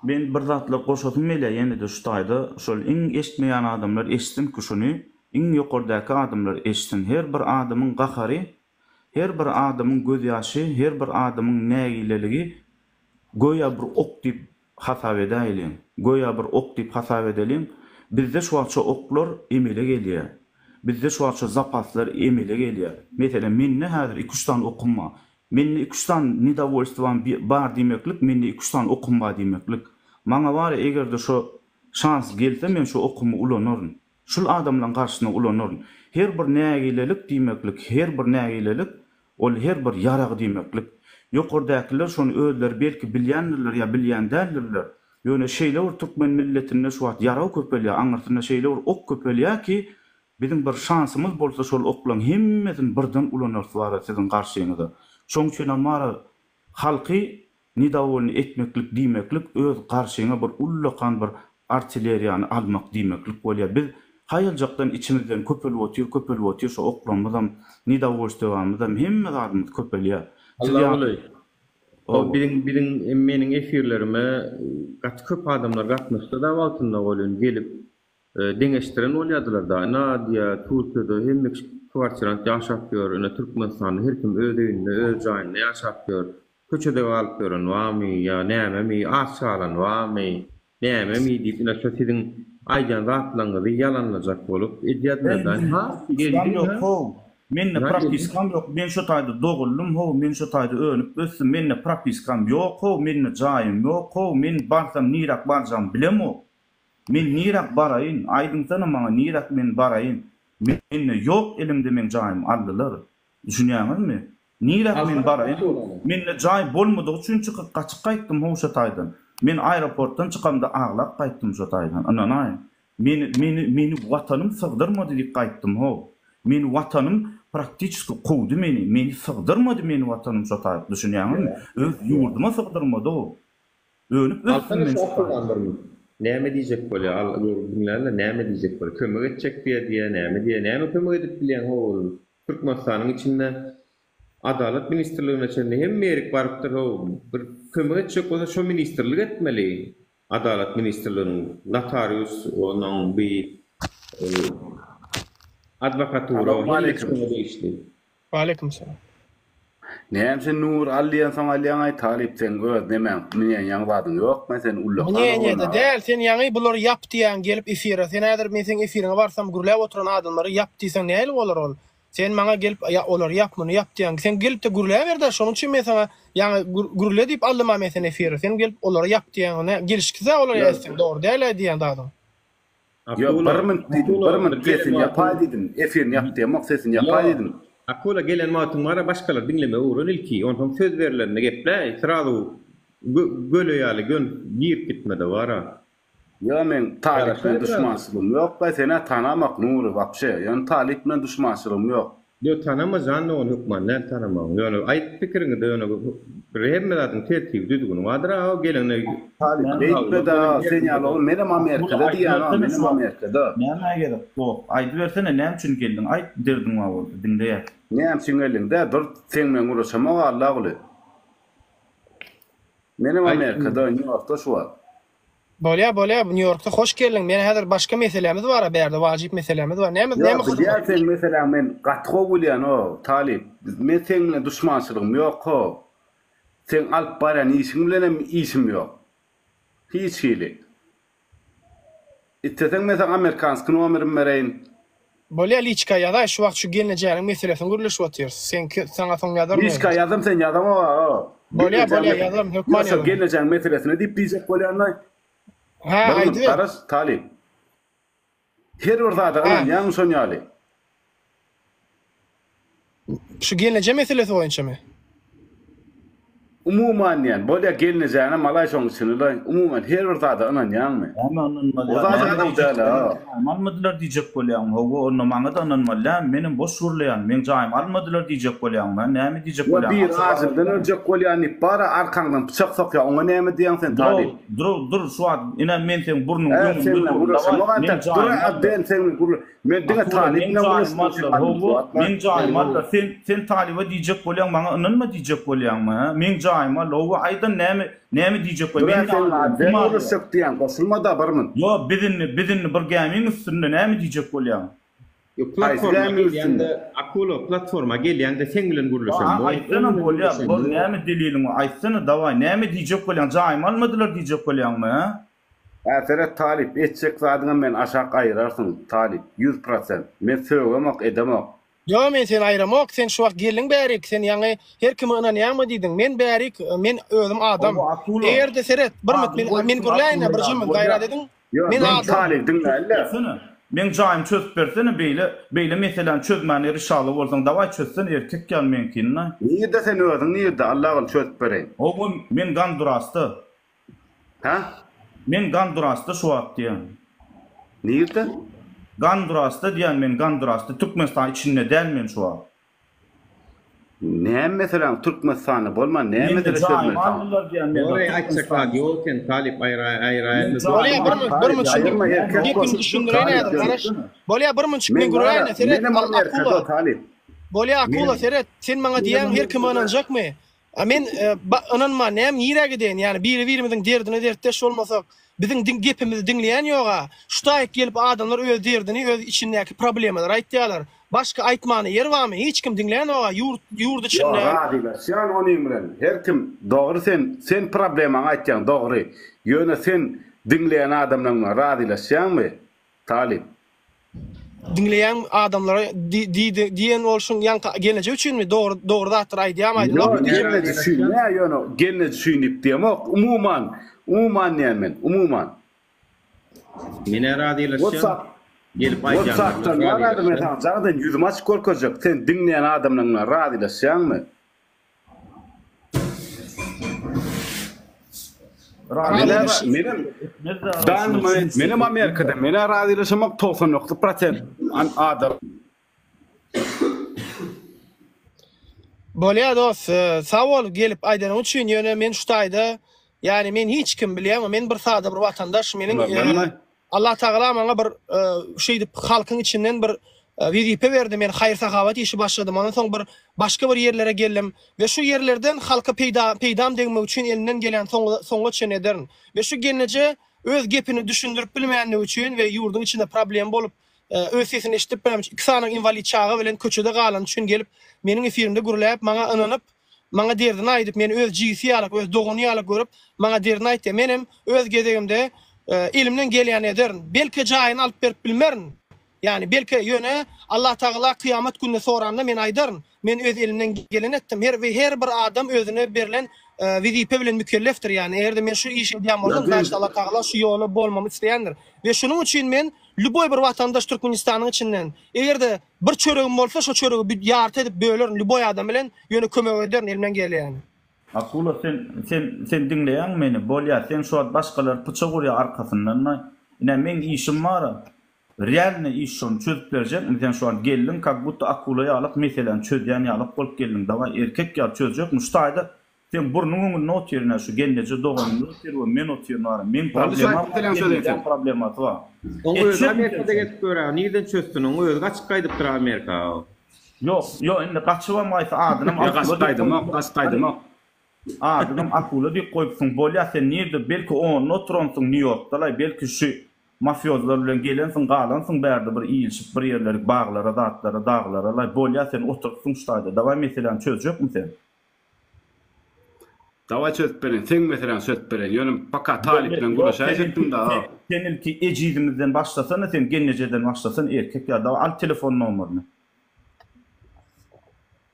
Ben bir zatla goşadım mele ýene de şu taýda şol iň eşitmeýän adamlar eşitdim ki şunu, iň ýokardaky adamlar eşitsin. Her bir adamyň gahary, her bir adamyň göz ýaşy, her bir adamyň nägileligi goýa bir ok diýip hasap edäýin. Goýa bir ok diýip hasap edelim. Bizde şu wagtça oklar emele gelýär. Bizde şu wagtça zapaslar emele gelýär. Meselem menne häzir 2-3 tan okunma. Menne 2-3 tan nidavolstwan bar diýmeklik, menne 2-3 tan okunma diýmeklik. Maňa bar egerde şu şans gelse men şu okumy ulanaryn. Şul adamlaryň garşysyna ulanaryn. Her bir nägilelik diýmeklik, her bir nägilelik ol her bir ýarag diýmeklik. Ýokardakylar şonu özleri belki bilýändirler ýa bilýän däldirler. Ýöne şeýler Türkmen milletine şu wagt ýarag köpelýär, aňyrtyna şeýler ok köpelýär ki bizim bir şansymyz bolsa şol oklaň hemmesin birden ulanarsylar siziň garşyňyzda. Şoň üçin amara halky nidawolny etmeklik diýmeklik öz garşyňa bir ullakan bir artilleriýany almak diýmeklik bolýar. Biz haýaljakdan içimizden köpelip otyr şu oklanmadan nidawolstywamyzdan hemme zadymyz köpelýär. O birin meniň efirlerime köp adamlar gatnaşdy da wagtynda bolýan gelip deňeşdiren bolýardylar da. Nadia, Turkiýede hemme kwartirant ýaşap ýör, ene Türkmenistanda her kim öz evinde, öz jaýynda ýaşap ýör. Köçede galyp ýören wamy ýa näme aşalan wamy, näme diýip ine şotidiň aýdan zatlaňy ýalanlajak bolup edýärler. Ha, Menne prakiskam yok. Men şu taýda dogullum, men şu taýda önüp össüm, menne prakiskam yok, menne jaýym yok, men barsam nirak barjam bilemo. Men nirak baraýyn, aýdynsyna maňa nirak men baraýyn. Menne yok elimde men jaýym aldylar. Düşünýärmi? Nirak men baraýyn. Menne jaý bolmadygy üçin çykyp gaçyp gaýtdym şu taýdan. Men aeroportdan çykamda aglap gaýtdym şu taýdan. Ananay. Meni watanym sygdyrmady diýip gaýtdym Men watanım praktiski qowdy meni sygdyrmady meni watanym şu taýda. Düşünýärmi? Öz ýurduma sygdyrmady o. Ölüp össüm men. näme diýjek bolýar? Dinlerle näme diýjek bolýar? Kömek etjek diýe, näme kömek edip bilýän howul. Türkmenistanyň içinde Adalet Ministrligine çende hem merik barypdyr howul. Bir kömek etjek bolsa şo ministrlik etmeli. Adalet Ministrliginiň notarius onuň bir advokatura Aleyküm selam. Näme nur alliyan sana alliyan ay talip sen göz demem. Menen ýangladyň ýok, men sen ulluk. Ne de del sen ýaňy bular ýap diýen gelip efire. Sen näder men sen efiriňe barsam gürläp oturan adamlary ýap diýsen näle bolar ol? Sen maňa gelip olar ýapmyny ýap diýen. Sen gelip de gürläp berdi. Şonuň üçin men sana ýaňy gürle diýip aldyma men sen efire. Sen gelip olar ýap diýen. Gelişkise olar ýaşsyn. Dogry däl diýen dadym. Ýok, bir min kesin ýapay diýdim. Efirini ýap diýen, maksasyň ýapay diýdim. Akula gelen matumlara başkalar dinleme uğrun ilki. Ondan söz verilerine geple, sıradu göle yali giyip gitmedi vara. Ya men talipmen düşmançılığım yok. Ben seni tanımak nuru vapşe. Yani talipmen düşmançılığım yok. Yo tanamazan onu hukman, ne tanamam. Yani ayet fikrini de onu rehemmedatın tertibi düdüğünü vardır. O gelene talip deyip de sen yalı ol. Benim Amerika'da diyen o. Benim Amerika'da. Näme gerek? Bu aýdyp bersene näme üçin geldin? Aýt derdiň wa boldy. Dinleýär. Näme üçin geldin? De dur sen men uğraşamak Allah uly. Benim Amerika'da New York'ta şu var. Bolýa New York'ta hoş geldin. Men häzir başga meselemiz bar, berde wajyp meselemiz bar. Näme Ya sen mesela men gatgo bolýan o talip. Men seninle düşmançylygym ýok o. Sen alyp baran işiň bilen işim ýok. Hiç hili. İstesen mesela Amerikansk numerim bereýin. Bolýa liçka ýa-da şu wagt şu gelinejäriň meselesini gürleşip otyrs. Sen sana soň ýazar. Liçka ýazam sen ýazama o. Bolýa ýazam hökman ýazam. Gelinejäriň meselesini diýip diýjek bolýanlar. Ha, aýdy. Taras talip. Her wurda da ýa-ni soňaly. Şu gelinejä meselesi boýunçamy? Umuman yani bolya gelinejäne malay soňçyny umuman her wurda da anan ýa-ni. Ama anlanmaly. O da adam däl. Almadylar diýjek bolýan. Howa onu maňa da anlanmaly. Menim boş surlayan, men jaýym almadylar diýjek bolýan. Men näme diýjek bolýan? Bir azyrdan öňje bolýany bara arkaňdan pyçak sokýa, oňa näme diýen sen talip? Dur şu an ina men sen burnun men diňe talip men jaýym sen talibe diýjek bolýan maňa ananma diýjek bolýanmy? Men jaýym lowa aýdan näme diýjek bolýan? Men uruşyk diýen goşulmada barmyn. Yo bizini bir gämiň üstünde näme diýjek bolýan? Akula platforma gelýände sen bilen gürleşen. Aýtdyna bolýar, bu näme deliliň? Aýtdyna daway näme diýjek bolýan? Jaýym almadylar diýjek bolýanmy? Ätere talip etjek zadyňa men aşak aýrarsyn talip 100%. Men söýlemek edemek. Yo men sen aýramak, sen şu wagt gelin bärik, sen ýaňy her kime ynanýarmy diýdiň. Men bärik, men özüm adam. Erde seret, bir men gürläýine bir jymy gaýra dediň. Men talip dinle. Men jaýym çözüp bersene beýle meselem çözmäni rişaly bolsaň daway çözsen erkek gelmeýänkinna. Niýde sen özüň niýde Allah ol çözüp bereýin. O men gandurasty. Ha? Men gandurasty şu wagt diýen. Niýde? Gandurasty diýen men gandurasty Türkmenistan içinde dälmen şu wagt. Näme mesela Türkmenistany bolman näme de söýmeli. Oraya aýtsak ýoken talip aýra. Bolýa bir munçuk men gürleýine seret talip. Bolýa akula seret sen maňa diýen her kim ananjakmy? Men ananma näme ýerege diýen, ýani biri-birimiziň derdini dertdeş bolmasak, biziň gepimizi dinleýän ýok-a. Şuda gelip adamlar öz derdini, öz içindäki problemler aýtýarlar. Başka aýtmany yer barmy? Hiç kim dinleýän ýok-a. Ýurt içinde. Sen onyň bilen her kim dogry sen problemaň aýtjan dogry. Ýöne sen dinleýän adamlaryň radylaşýanmy? Talip. Dinleýän adamlara diýen bolşun ýa gelece üçinmi? Dogry zatlar aýdýarmy? Gelene düşünýär ýöne gelene düşünip diýmek umuman nämen umuman. Mene radylaşýan. Gelip aýdýan. Ýa-da mesela zaten ýüzüm açyk görkezek. Sen dinleýän adamlaryň radylaşýanmy? Benim Amerika'da mene radylaşmak 90% adam. Bolýa dost, sağ ol gelip aýdanyň üçin ýöne men şu taýda Yani men hiç kim bilýärmi, men bir sada bir watandaş, meniň Vallahi. Allah Taala maňa bir şey dip halkyň içinden bir wezipä berdi. Men haýyr sahabat işi başladym. Ondan soň bir başga bir yerlere geldim ve şu yerlerden halka peýdam degmek üçin elimden gelen soňga çen ederim. Ve şu gelneje öz gepini düşündirip bilmeýänligi üçin we ýurdun içinde problem bolup öz sesini eşitip bilmem 2 sanyň invalid çağı bilen köçede galan üçin gelip meniň efirimde gurulap maňa ynanyp maňa derdini aýdyp meni öz jigisi ýalyk öz doguny ýalyk görüp maňa derdini aýtdy. Menim öz gezegimde elimden gelýän ederin. Belki jaýyny alyp berip bilmerin. Yani belki ýöne Allah Taala kıyamet gününe soranda men aýdaryn. Men öz elimden geleni etdim. Her bir adam özüne berilen wezipä bilen mükellefdir. Yani eğer de men şu işi edýän bolsam, Allah Taala şu ýoly bolmamy isleýändir. Ve şunun üçin men lüboy bir watandaş Türkmenistanyň içinden eğer de bir çöregim bolsa şu çöregi bir ýart edip bölerin. Lüboy adam bilen ýöne kömek ederin elimden gelýän. Akula sen dinleýän meni. Bolýar sen şu an başgalar pıça gurýar arkasyndan. Ine men işim bar. Realny iş şonu çözüp berjek. Sen şu an geldin, kak bu Akula'yı alıp meselen çözýän alıp bolup geldin. Dawa erkek ýa çözjek. Muştaýda sen burnuňyň not ýerine şu genneje doganyň not ýeri we men not ýerine men problemat bar. Oňa öz Amerikada getip görä. Nirden çözdün? Oňa öz gaçyp gaýdypdyr Amerika. Yok, endi gaçybamaysa adynam Gaçyp adynam Akula diýip goýupsyň. Bolýar sen nirde belki on notronsyň New Yorkda, belki şu mafyozlar bilen gelensiň, galansyň bärde bir iýilşip bir ýerlere baglara, datlara, daglara, bolýar sen oturupsyň ştaýda. Dawa meselen çözjekmi sen? Dawa çözüp beren, sen meselen çözüp beren. Ýönem paka talip bilen guruşaýjakdym da. Sen ki ejidimizden başlasan, sen genejeden başlasan erkek ýa da al telefon nomerini.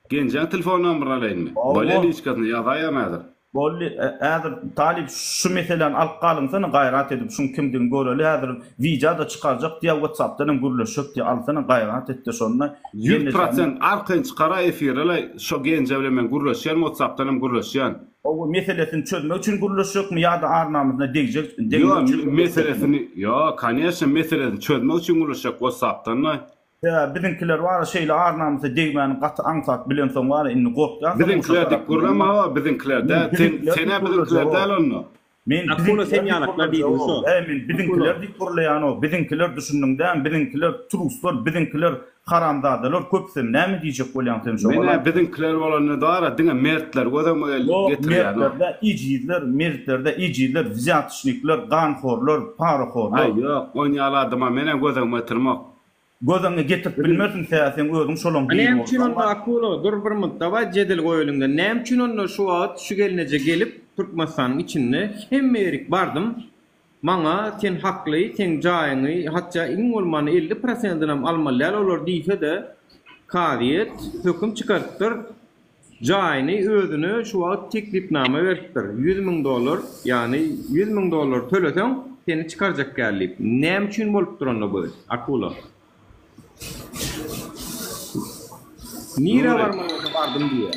Gençler telefon numarını alayım. Böyle hiç kadın yazayamadır. Bolly äzir talip şu meselen alyp galynsana gaýrat edip şunu kimden göreli häzir video da çykarjak diýip WhatsApp'dan gürleşip diýip alsana gaýrat etdi şonda 100% arkaň çykara efirle şu gençe bilen men gürleşýän WhatsApp'dan gürleşýän. O meselesini çözmek üçin gürleşjekmi ýa-da arnamyzda degjek? Ýok, meselesini, ýok, kanyýa meselesini çözmek üçin gürleşjek WhatsApp'dan. Ya bizimkiler var şeyle arnamızda değmenin katı ansat bilen son var inni korktu. Bizimkiler dik kurama bizimkiler de sene bizimkiler de onu. Men Akula sen yanaklar diýdi şu. Men bizimkiler dik kurlayan o. Bizimkiler düşündüňden bizimkiler turuslar, bizimkiler haramzadalar köpsen näme diýjek bolýan sen şu. Men bizimkiler bolany dara diňe mertler gözüm getirýär. Mertlerde ijidler, ziyatçnikler, ganxorlar, paraxorlar. Ay ýok, oňaladyma menen gözüm getirmek. Gözüňe getirip bilmersiň sen özüň şolon bilir. Näme üçin onda Akula dur bir mutda jedel goýulunda. Näme üçin onda şu wagt şu gelneje gelip Türkmenistanyň içinde hemmerik bardym. Maňa sen hakly, sen jaýyňy, hatça iň bolmany 50%-ynam almalyar olar diýse de kadyet höküm çykartdyr. Jaýyny özüne şu wagt teklipname beripdir. $100,000, ýani $100,000 töleseň seni çykarjak gelip. Näme üçin bolup duranda bu Akula? Nira vardım diye.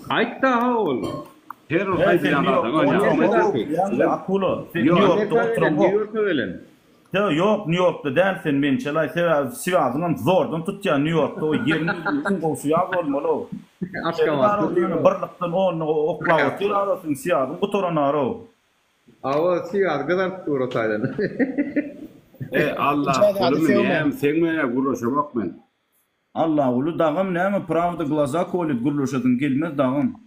Ayt daha ol. Terör aytýanlar. Akula. Yok New York'ta dersin men çalay Sivas'dan zordan tutýan New York'ta o ýerini goşýar bolmaly. Aşgabat. Birlikden onu oklaw tirasyň Sivas'dan bu toranary. Awa Sivas gadar turataýdan. Allah kulum sen mene guruşamak men. Allah ulu dağım näme pravda glaza kolit guruşadyn gelmez dağım.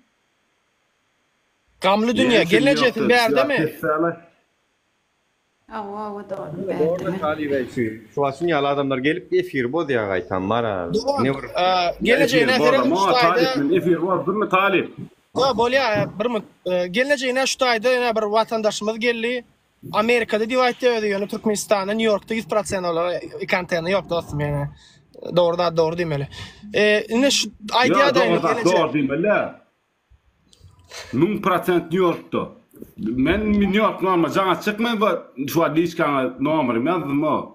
Gamly dünýä gelnejetin bärdemi? Awa da Orada talibey şu aslında yalı adamlar gelip efir bodya gaytan mara. Ne var? Geleceğine talip efir var durma talip. Bolýa bir geleceğine şu taýda ýa bir watandaşymyz geldi. Amerikada diýip ýöne Türkmenistanda New Yorkda 100% olar ikantena ýok dostum ýene. Doğru demeli. Ine şu aýdýa da doğru demeli. 1000% New Yorkda. Men New York normal jaňa çykmaý şu adlişkana nomerim ýazdymy.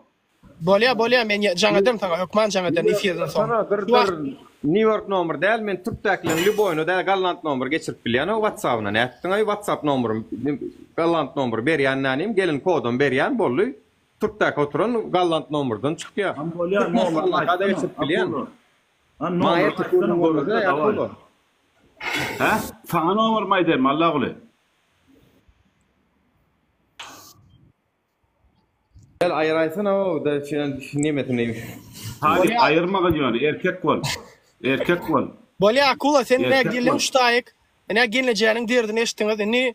Bolýa men jaňadan taňa ýokman jaňadan efirden soň. New York nomer däl men Türkdäklen Lüboyno da galant nomer geçirip bilýän WhatsApp'na näetdiň WhatsApp nomerim galant nomer berýän nänim gelin kodum berýän bolly Türkdäk oturan galant nomerden çykýar. Bolýar nomer da geçirip bilýän. Nomer Ha? Sana nomer maydayım Allah kulu. Gel ayıraysana o da nimetin neymiş. Talip ayırma diyor. Erkek ol. Erkek ol. Bolya akula sen ne Erkek gelin var. ustayık. Ne geleceğinin derdini eşittiňiz. Ne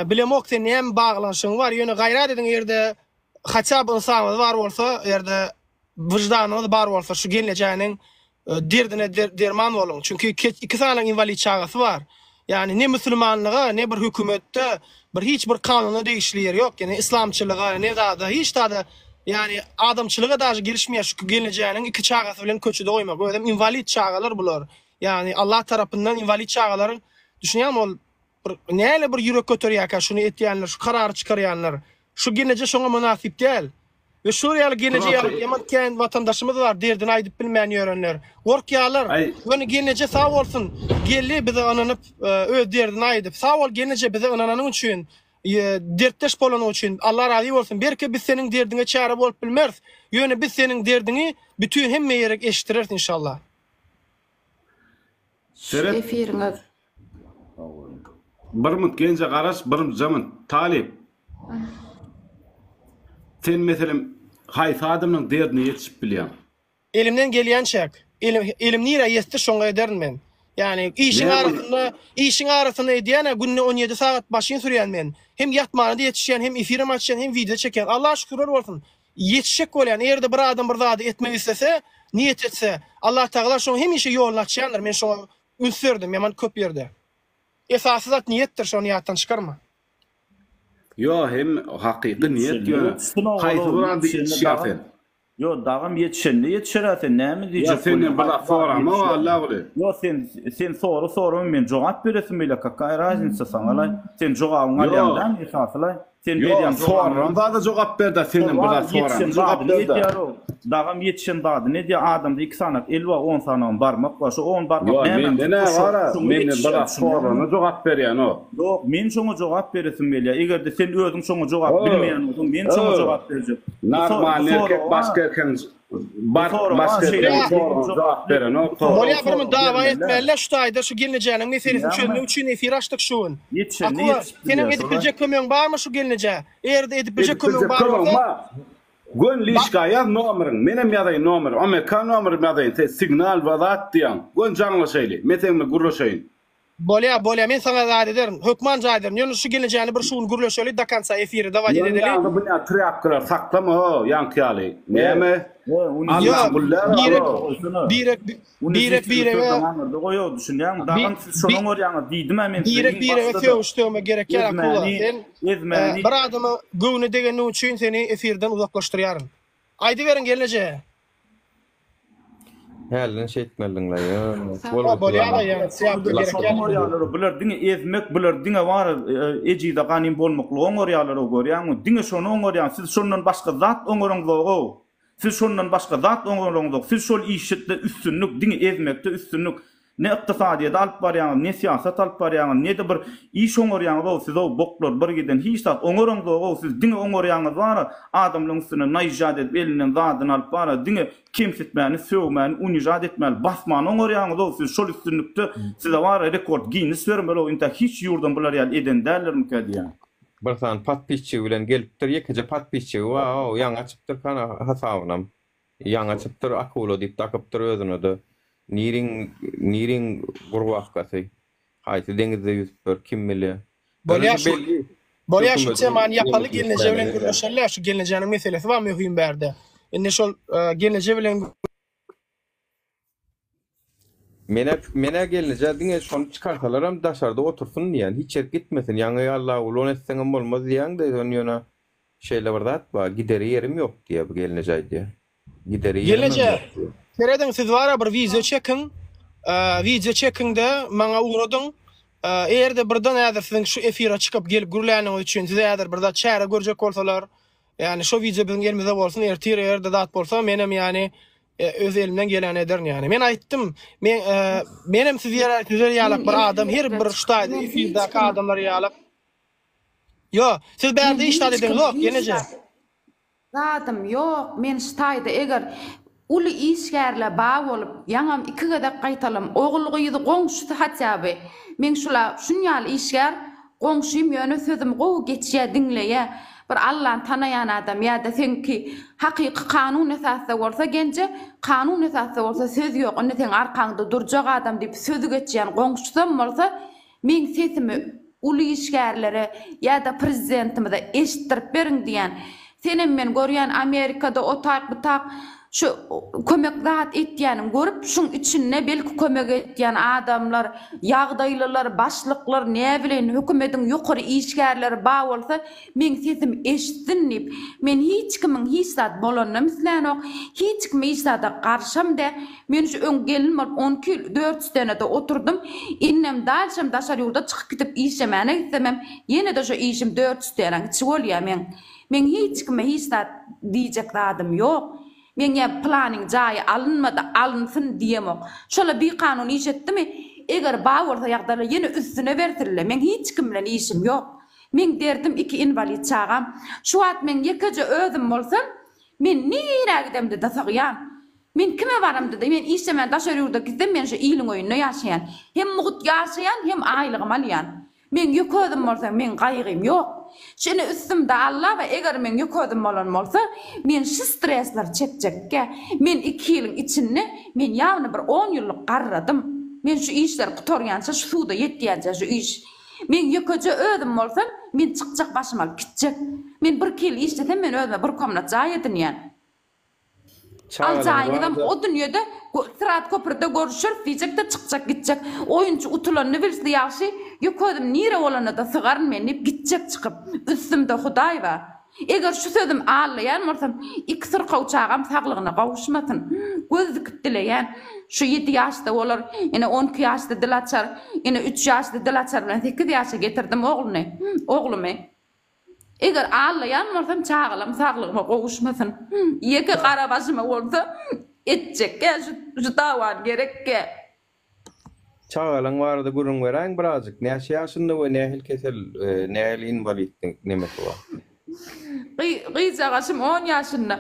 bilemok sen näme baglanşyň var. Ýöne gaýrat ediň ýerde haçap insanyň var bolsa, ýerde wyjdanyň bar bolsa şu geleceğiniň derdine derman bolun. Çünkü iki sanaň invalid çagasy var. Yani ne Müslümanlyga, ne bir hökümetde bir hiç bir kanuny değişikleri yok. Yani İslamçylyga, ne da hiç da yani adamçılığa da gelişmeýär şu geleceğiniň iki çagasy bilen köçüde goýmak. Ödem invalid çagalar bular. Yani Allah tarapyndan invalid çagaların düşünýärmi ol näle bir ýürek göterýär şunu etýänler, şu karary çykarýanlar. Şu gelece şoňa münasip däl. Ve şuraya gelece ýaman kän watandaşymyz var, derdini aýdyp bilmän ýörenler. Gorkýarlar. Öňe gelece sag bolsun. Gelli bize ananyp öz derdini aýdyp, sag bol gelece bize ananyň üçin, dertdeş bolanyň üçin Allah razy bolsun. Berke biz seniň derdiňe çara bolup bilmez. Ýöne biz seniň derdiňi bütün hemme ýerek eşitdireriz inşallah. Seret Efiriňe bir mut gence garaş, bir zaman Talip. Sen meselem haýsy adamyň derdini ýetişip bilýän. Elimden gelýän çek. Elim nire ýetdi şoňa ederim men. Yani işin arasında edýän günne 17 saat başyn sürýän men. Hem ýatmanyda ýetişýän, hem efirim açýan, hem video çeken. Allah şükürler bolsun. Ýetişek bolýan. Erde bir adam bir zady etmek istese, niýet etse, Allah Taala şoň hem işe ýoluny açýandyr. Men şoňa ünsürdim, ýaman köp ýerde. Esasy zat niýetdir, şonu ýatdan çykarma. Yo hem hakyky niýet ýöne. Haýsy biran ýetişýär. Yo dağım yetişenle sen näme Ya diýjek? senin bana sorama Allah bilir. Yo sen soru men jogap beresin bile kakay razynsa sana. Sen jogabyň alýandan esasly. Sen Yo berýän sorama da jogap berdi senin bana sorama. Jogap berdi. Dağım yetişen dağdı. Ne diye adamda 2 sanat 50 10 sanat barmak var. Şu 10 barmak. Yo mende ne var? Mende bana sorama jogap berýän o. Yok men şoňa jogap beresin bile. Eger de sen özüň şoňa jogap bilmeýän bolsaň men şoňa jogap berjek. Normal erkek başka erken başka jogap beren o. Bolýa bir mi dawa etmäler şu taýda şu gelinejäniň meselesini çözmek üçin efir açdyk şuň. Yetişen. Senin edip bilecek kömeň barmy şu gelinejä? Erde edip bilecek kömeň barmy? Gön lişka yaz nomerin. Menem ýazaýyn nomer. Amerikan nomerim ýazaýyn. Signal wazat diýen. Gön jaňly şeýle. Metemle gurlaşaýyn. Bolýa men sana zat ederim. Hökman jaýdyryn. Ýöne şu gelinejäni bir şuň gurlaşaýly da kansa efiri dawa edeli. Ýa-da bu ne trapklar saklama ho ýankyýaly. Näme? Allah bullar. Birek Goýo düşünýän dağın şoňa gorýaňy diýdim men. Birek söwüşdürme gerek ýa kula. Sen bir adamy göwne degeni üçin seni efirden uzaklaşdyrýaryn. Aýdy berin gelinejä. Hälden şeýtmeldiň la Bolýa ýa siýapdy gerek ýa. Bular diňe ezmek, bular diňe var ejide ganym bolmakly oňorýarlar görýärmi? Diňe şonu oňorýan, siz şondan başga zat oňoraňdygy. Siz şondan başga zat oňoraňdygy. Siz şol işitde üstünlük, diňe ezmekde üstünlük. Ne iktisadyýat alyp barýan, ne siýasat alyp barýan, ne de bir iş oňorýan siz o boklar bir giden hiç zat oňoraňdygy siz diňe oňorýanyňyz bar, adamlaryň üstüne naýjat edip elinden zadyny alyp bar, diňe kimsitmäni, söwmäni, unyjat etmäli, basmany oňorýanyňyz siz şol üstünlükde size var rekord Guinness bermeli, inta hiç ýurdan bular ýaly eden dällermi diýen. Bir san patpisçi bilen gelipdir, ýekece patpisçi wow, ýaňy açypdyr kana hasabynam. Ýaňy açypdyr, akulo diýip takypdyr özüne de. Niring gurwakasy. Haýsy deňizde ýüzüp kim bile. Bolýa şu zaman ýapaly gelinejä bilen gurlaşanlar şu gelinejäniň meselesi var möhüm berde. Indi şol gelinejä bilen Mene gelinejä diňe şonu çykarsalar daşarda otursun diýen, hiç yer gitmesin. Ýa-ni Allah ulan etseňem bolmaz diýen de ýöne şeýle bir zat bar, gideri ýerim ýok diýe bu gelinejä diýe. Gideri ýerim. Keredin siz var bir video çekin. Video çekinde maňa uradyň. Erde birden äder siziň şu efira çykyp gelip gürläniň üçin siz äder birde çäre görjek bolsalar, yani şu video bilen gelmede bolsun, ertir erde dat bolsa menem yani öz elimden gelen ederin yani. Men aýtdym, menem siz ýalyk bir adam, her bir ştaýda efirdäki adamlar ýalyk. Yo, siz bärde işler edin, yok, gelinejä. Zatym yok, men ştaýda eger ulu işgärle bağ bolup yaňam 2 gedek gaýtalym ogulgydy goňşusy hatçaby men şula şunýaly işgär goňşym ýöne sözüm gow geçýär dinleýär bir Allah'ın tanayan adam ya da senki haqiqi kanun esasda bolsa gence kanun esasda bolsa söz ýok onda sen arkaňda durjak adam diýip sözü geçýän goňşusam bolsa men sesimi ulu işgärlere ya da prezidentime de eşitdirip beriň diýen senem men görýän Amerikada otak butak şu kömek zat etýänim görüp şuň içinde belki kömek etýän adamlar, ýagdaýlylar, başlyklar, näme bilen hökümetiň ýokary işgärleri bağ bolsa, men sesim eşitdinip, men hiç kimiň hiçzat bolanyny mislenok, hiç kim hiçzata garşamda, men şu öň gelinmir 4 denede oturdum, innem dalşam daşar ýurda çykyp gidip işlemene gitmem, ýene de şu işim 4 denen içi bolýar men hiç kime hiçzat diýjek adam ýok. Men ya planning jaýy alınmadı, alınsın diýemok. Şola bir kanun işetdimi? Eger bağ bolsa ýagdaýlar ýene üstüne bertirile. Men hiç kim bilen işim ýok. Men derdim 2 invalid çağam. Şu wagt men ýekece özüm bolsam, men nire gidemde da sagýan. Men kime baramdy da men işlemän daşar ýurda gitsem men şu ýylyň öýünde ýaşaýan. Hem mugut ýaşaýan, hem aýlygym alýan. Men ýöködüm bolsam men gaýrym ýok. Şene üstümde Allah ve eger men ýöködüm bolan bolsa, men şu stresler çekjekkä. Men 2 ýylyň içinde men ýagny bir 10 ýyllyk garradym. Men şu işler gutorýança şu suda ýetýänçe şu iş. Men ýököje ödüm bolsam, men çykjak başyma alyp gitjek. Men bir kil işlesem men özüme bir komnat jaý edinýän. Al jaýgydam o dünýede Sırat köprüde görüşür, fizikde çykjak gitjek. Oyuncu utulanyny bilse ýaşy, ýöködüm nire bolana da sygaryn menip gitjek çykyp. Üstümde Hudaý bar. Eger şu sözüm ağlayan bolsam, 2 sırqa uçağam saglygyna gawuşmasyn. Göz dikip dileýän. Şu 7 ýaşda bolar, ene 12 ýaşda dilaçar, ene 3 ýaşda dilaçar bilen 8 ýaşa getirdim ogluny. Oglumy. Eger ağlayan bolsam çağılam saglygyma gawuşmasyn. Ýeke qara başyma bolsa etjek şu dawan gerekke. Çağalan barada gurun beräň birazjyk. Näçe ýaşynda we nähil kesel, nähil invalidlik nemesi bar? Gyýjagaşym 10 ýaşynda.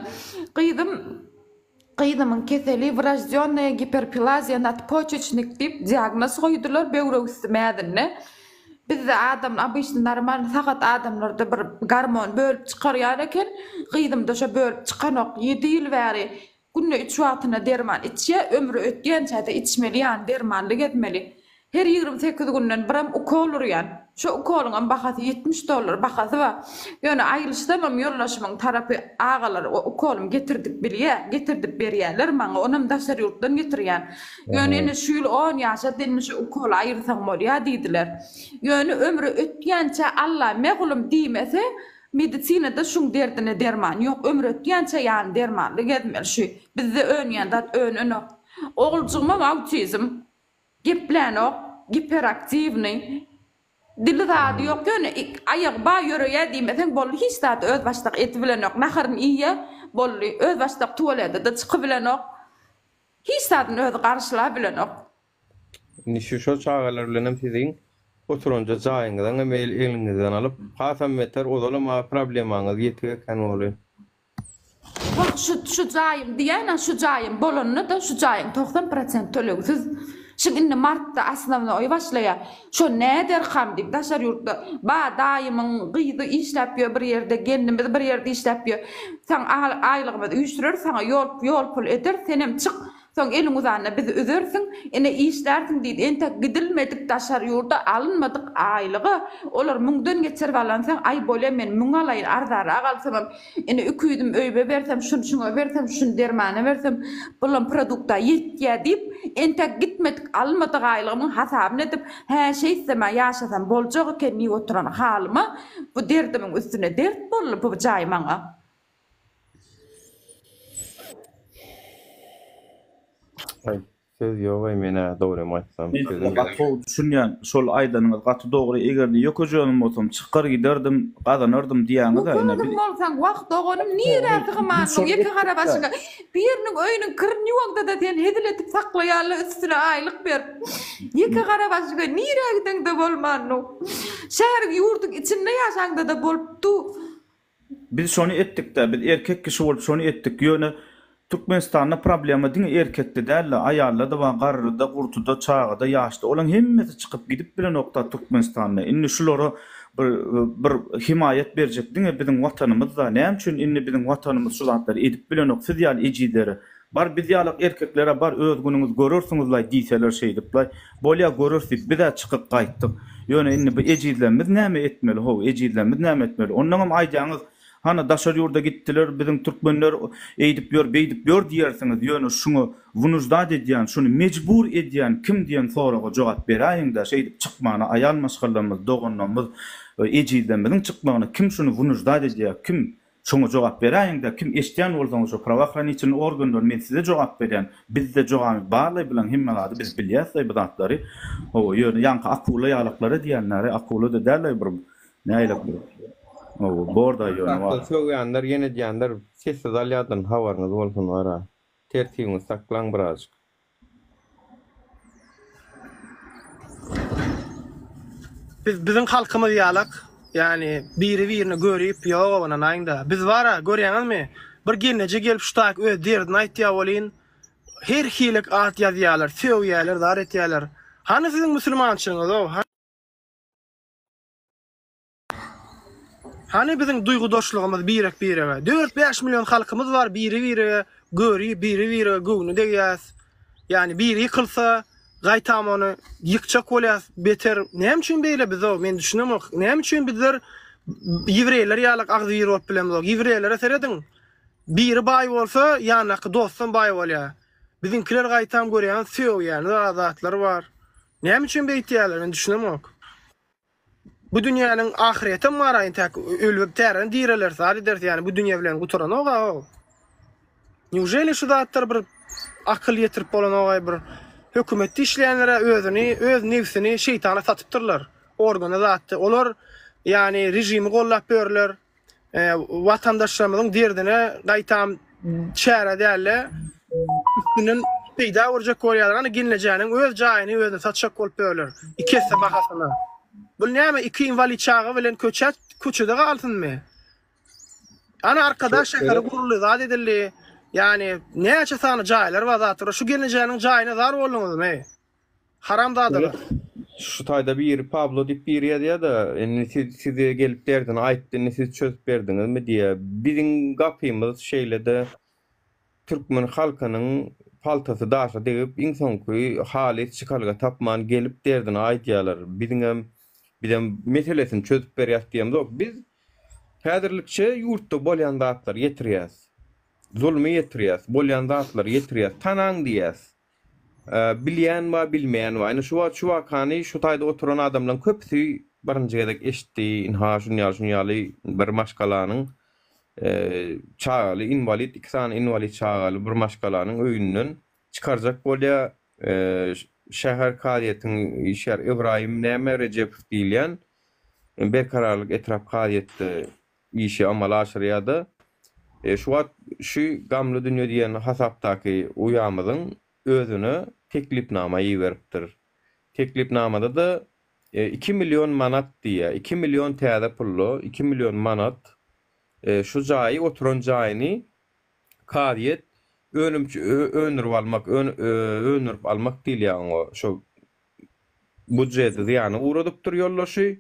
Gyýdymyň keseli wrażdionyya giperplazia nadpoçечник diýip diagnoz goýdular böwrek üstümädinne. Bizde adam abyşny normal sagat adamlarda bir garmon bölüp çykarýar eken, gyýdymda şo bölüp çykanok 7 ýyl bäri günne 3 wagtyna derman içýär, ömrü ötýänçe içmeli ýan dermanlyk etmeli. Her 28 günden biram ukol urýan. Şu ukolun bahasy $70 bahasy bar. Ýöne aýryşdamam ýollaşmyň tarapy agalar o ukolum getirdik bilýär, getirdik berýärler maňa, onam daşar ýurtdan getirýän. Ýöne ene şu ýyl 10 ýaşa dinni şu ukol aýyrsaň bolýar diýdiler. Ýöne ömrü ötýänçe Allah meğlum diýmese, medisinada şuň derdine derman ýok, ömrü ötýänçe ýan dermanlyk etmeli şu. Bizde önýän dat önünok. Ogulcygym autizm, geplenok, hiperaktivni, dili zady ýok, ýöne aýagy ba ýöreýär diýmesen bolly hiç zat öz başlyk etbilenok, naharyn iýe bolly öz başlyk tuvalete de çykyp bilenok, hiç zatyny öz garşylap bilenok. Nişi şo çağalar bilenem siziň oturunca jaýyňyzdan emel eliňizden alyp, hasam meter odalama problemaňyz ýetgen bolýar. Bak şu jaýym diýen, şu jaýym bolanyny da şu jaýyň 90% tölegsiz. Şimdi Mart'ta aslında oy başlaya. Şu näder ham diýip daşar ýurtda ba daýymyň gyýdy işläpýär bir ýerde, gelnimiz bir ýerde işläpýär. Sen aýlygymy üýtürer, sana ýol pul eder, senem çyk. Soň eliň uzanna bizi üzersin, ene işlersin diýdi. Ente gidilmedik daşar ýurda alınmadyk aýlygy. Olar müňden geçer balansaň ay bolýar men müň alaýyn arzara galsam, eneüküýdüm öýbe bersem, şunu bersem, şunu dermany bersem, bulan produkta ýetýär diýip, ente gitmedik almadyk aýlygymyň hasabyny edip, hä şeýsem ýaşasam boljak eken niýe oturan halyma, bu derdimiň üstüne dert bolup bu jaý maňa. Söz ýok mene dogry maýtsam. Düşünýän şol aýdanyňyz gaty dogry eger ýököjenim bolsam çykar giderdim, gazanardım diýäňiz da ene bir bolsaň wagt ogonym nire ýygman, ýeke gara başyna biriniň öýüniň kirini ýokda da diýen hediletip saklaýarlar üstüne aýlyk ber. Ýeke gara başyna nire gidende bolman. Şäher ýurdyň içinde ýaşaňda da bolupdy. Biz şonu etdik de, biz erkek kişi bolup şonu etdik. Ýöne Türkmenistan'da problemi diňe erkekde däl, aýallar da bar, garryda, gurtuda, çağda, ýaşda. Olaň hemmesi çykyp gidip bilen nokta Türkmenistan'a. Inni şulary bir himayet berjek diňe biziň watanymyzda. Näme üçin inni biziň watanymyz şu zatlary edip bilen ok fizial ejileri. Bar biz ýalyk erkeklere bar öz günüňiz görürsiňizler diýseler şeýdipler. Bolýa görürsip bir de çykyp gaýtdyk. Ýöne inni bu ejidlerimiz näme etmeli? Ho, ejidlerimiz näme etmeli? Ondan hem aýdýaňyz hana daşar ýurda gittiler, biziň türkmenler eýdip ýör, beýdip ýör diýersiňiz. Ýöne şunu vunujda edýän, şunu mejbur edýän kim diýen soraga jogap beräýin-de şeýdip çykmagyna aýal maşgallarymyz, dogunlarymyz, ejidlerimiziň çykmagyna kim şunu vunujda edýär, kim şoňa jogap beräýin-de, kim eşdýän bolsaňyz şo prawahran için organlar men size jogap berýän, biz de jogaby barly bilen himmelady biz bilýäsler bu zatlary. O ýöne ýanky akula ýalyklary diýenleri, akula da däler bir näýlek bir. O borda ýöne var. Söýýänler, ýene diýenler sessiz alýadan hawaryňyz bolsun wara. Tertibiňiz saklaň birazjyk. Bizim halkymyz ýalyk, yani biri-birini görüp ýogana naýynda. Biz wara görýäňizmi? Bir gelneje gelip şutak öz derdini aýtýar bolyn. Her hilik at ýazýarlar, söýýärler, dar etýärler. Hani siziň musulmançylygyňyz o? Hani bizim duygudaşlygymyz birek-birege? 4-5 milyon halkymyz var, biri-biri görüp, biri-biri göwnü degýäs. Yani biri yıkılsa gaýtam onu yıkçak bolýas, beter. Näme üçin beýle biz o? Men düşünemok. Näme üçin bizler ýewreýler ýalyk agzy bolup bilen o? Ýewreýlere seredin. Biri baý bolsa, ýanyky dostum baý bolýar. Bizimkiler gaýtam görýän söýýän azatlar var. Näme üçin beýtýärler? Men düşünemok. Bu dünýäniň ahireti maraýyn tak ölüp tären diýerler, sady ders ýani bu dünýä bilen guturan o. Neujeli şu zatlar bir akıl ýetirip bolan ogaý bir hökümetde işleýänlere öz nefsini şeytana satypdyrlar. Organa zatdy. Olar yani rejimi gollap berler. Vatandaşlarymyzyň derdine gaýtam çäre dälle. Üstünden peýda bolajak bolýar. Ana ginlejäniň öz jaýyny özüne satjak bolup berler. İki hisse bahasyna. Bu näme iki invalid çağı bilen köçede galtynmy? Ana arkadaş şäher guruldy zat edildi. Yani näçe sany jaýlar var zatdyr. Şu gelnejeğiniň jaýyna zar bolmaňyzmy? Haram dadylar. Şu taýda bir Pablo dip bir ýa da size gelip derdin aýtdyny siz çözüp berdiňizmi diýe. Biziň gapymyz şeýlede türkmen halkynyň paltasy daşa degip insoňky haly çykalga tapman gelip derdini aýtýarlar. Biziň meselesini çözüp berýär diýemdi. Biz häzirlikçe ýurtda bolýan zatlar ýetirýäs. Zulmy ýetirýäs, bolýan zatlar ýetirýäs, tanaň diýäs. Bilýän we bilmeýän we şu wakany şu taýda oturan adamlaryň köpüsi birinji gedek eşitdi, inha şunýaly bir maşgalanyň çağaly invalid, iki tane invalid çağaly bir maşgalanyň öýünden çykarjak bolýa şäher kadiýetiň işer İbrahim Näme Recepov diýilýän berkararlyk etraf kadiýetde işi amal aşyrýardy. Şu gamly dünýä diýen hasapdaky uýamyzyň özüne teklipnama ýiberipdir. Teklipnamada da 2 milyon manat diýe, 2 milyon täze pullu, 2 milyon manat şu jaýy oturan jaýyny kadiýet önürüp almak diýilýän o şu budjeti ýany uradypdyr ýollaşy.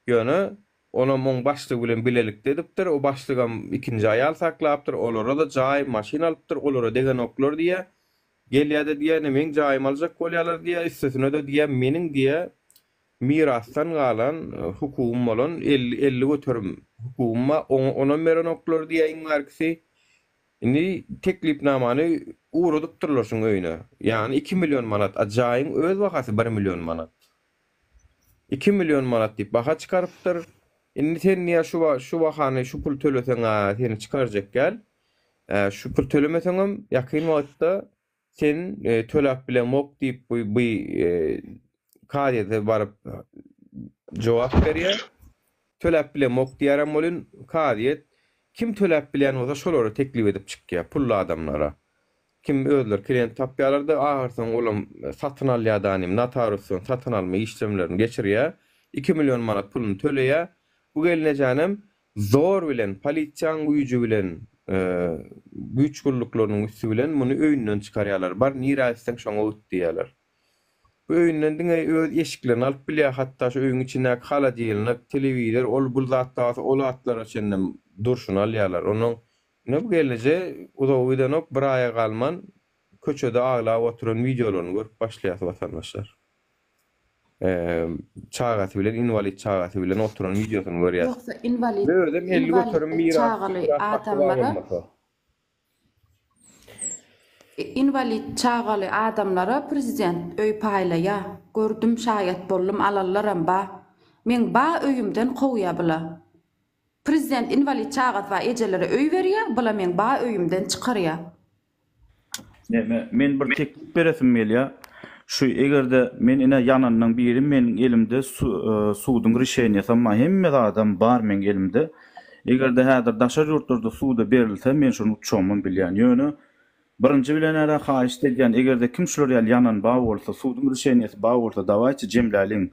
Ýöne ona moň başlygy bilen bilelik dedipdir. O başlygam ikinji aýal saklapdyr. Olara da jaý maşina alypdyr. Olara degen oklar diýe gelýärdi diýe, men jaýym aljak bolýarlar diýe, üstesine de diýe meniň diýe mirasdan galan hukumum bolan 50 götürüm hukumuma ona beren oklar diýe iňärkisi. Indi teklipnamany uradypdyrlar şoň öýüne. Yani 2 milyon manat, ajaýyň öz bahasy 1 milyon manat. 2 milyon manat diýip baha çykarypdyr. Indi sen niýe şu bahany şu pul töleseň seni çykarjak gel. Şu pul tölemeseňem ýakyn wagtda sen töläp bilen mok diýip bu kadiýete baryp jogap berýär. Töläp bilen mok diýärem bolun kadiýet kim töläp bilen bolsa şolary teklip edip çykýar pully adamlara. Kim özler klient tapýarlardy, ahyrsyň olam satyn alýardanym, notarusyň satyn alma işlemlerini geçirýär. 2 milyon manat pulunu töleýär. Bu gelnejenim zor bilen, polisiýanyň güýji bilen güç gulluklarının üstü bilen bunu öýünden çykarýarlar. Bar nira etsek şoňa öt diýerler. Bu öýünden diňe öz eşiklerini alyp bilýär, hatda şu öýüň içinde halajylyk, telewizor, ol bu zatlar, ol atlar içinden durşun alýarlar. Onuň ne bu gelece uzawydan bir aya galman köçede ağla oturan videolaryny görüp başlaýar vatandaşlar. Çağatı bilen, invalid çağatı bilen oturan videosunu görýär. Yoksa invalid, Böyle elli götürüm çağaly adamlara invalid çağaly adamlara prezident öý paýlaýa. Gördüm şaýat boldum alallaram ba. Men ba öýümden gowýa Prezident invalid çağat we ejelere öý berýär, bula men ba öýümden çykarýar. Men bir teklip beresim gelýär. Şu egerde men ine yanandan biri men elimde suwdyň rişeniýasy ma hemme adam bar men elimde. Egerde häzir daşar ýurtlarda suwda berilse men şonu uçamam bilýän ýöne. Birinji bilen ära haýyş edýän egerde kim şular yanan ba bolsa suwdyň rişeniýasy ba bolsa dawaçy jemläliň.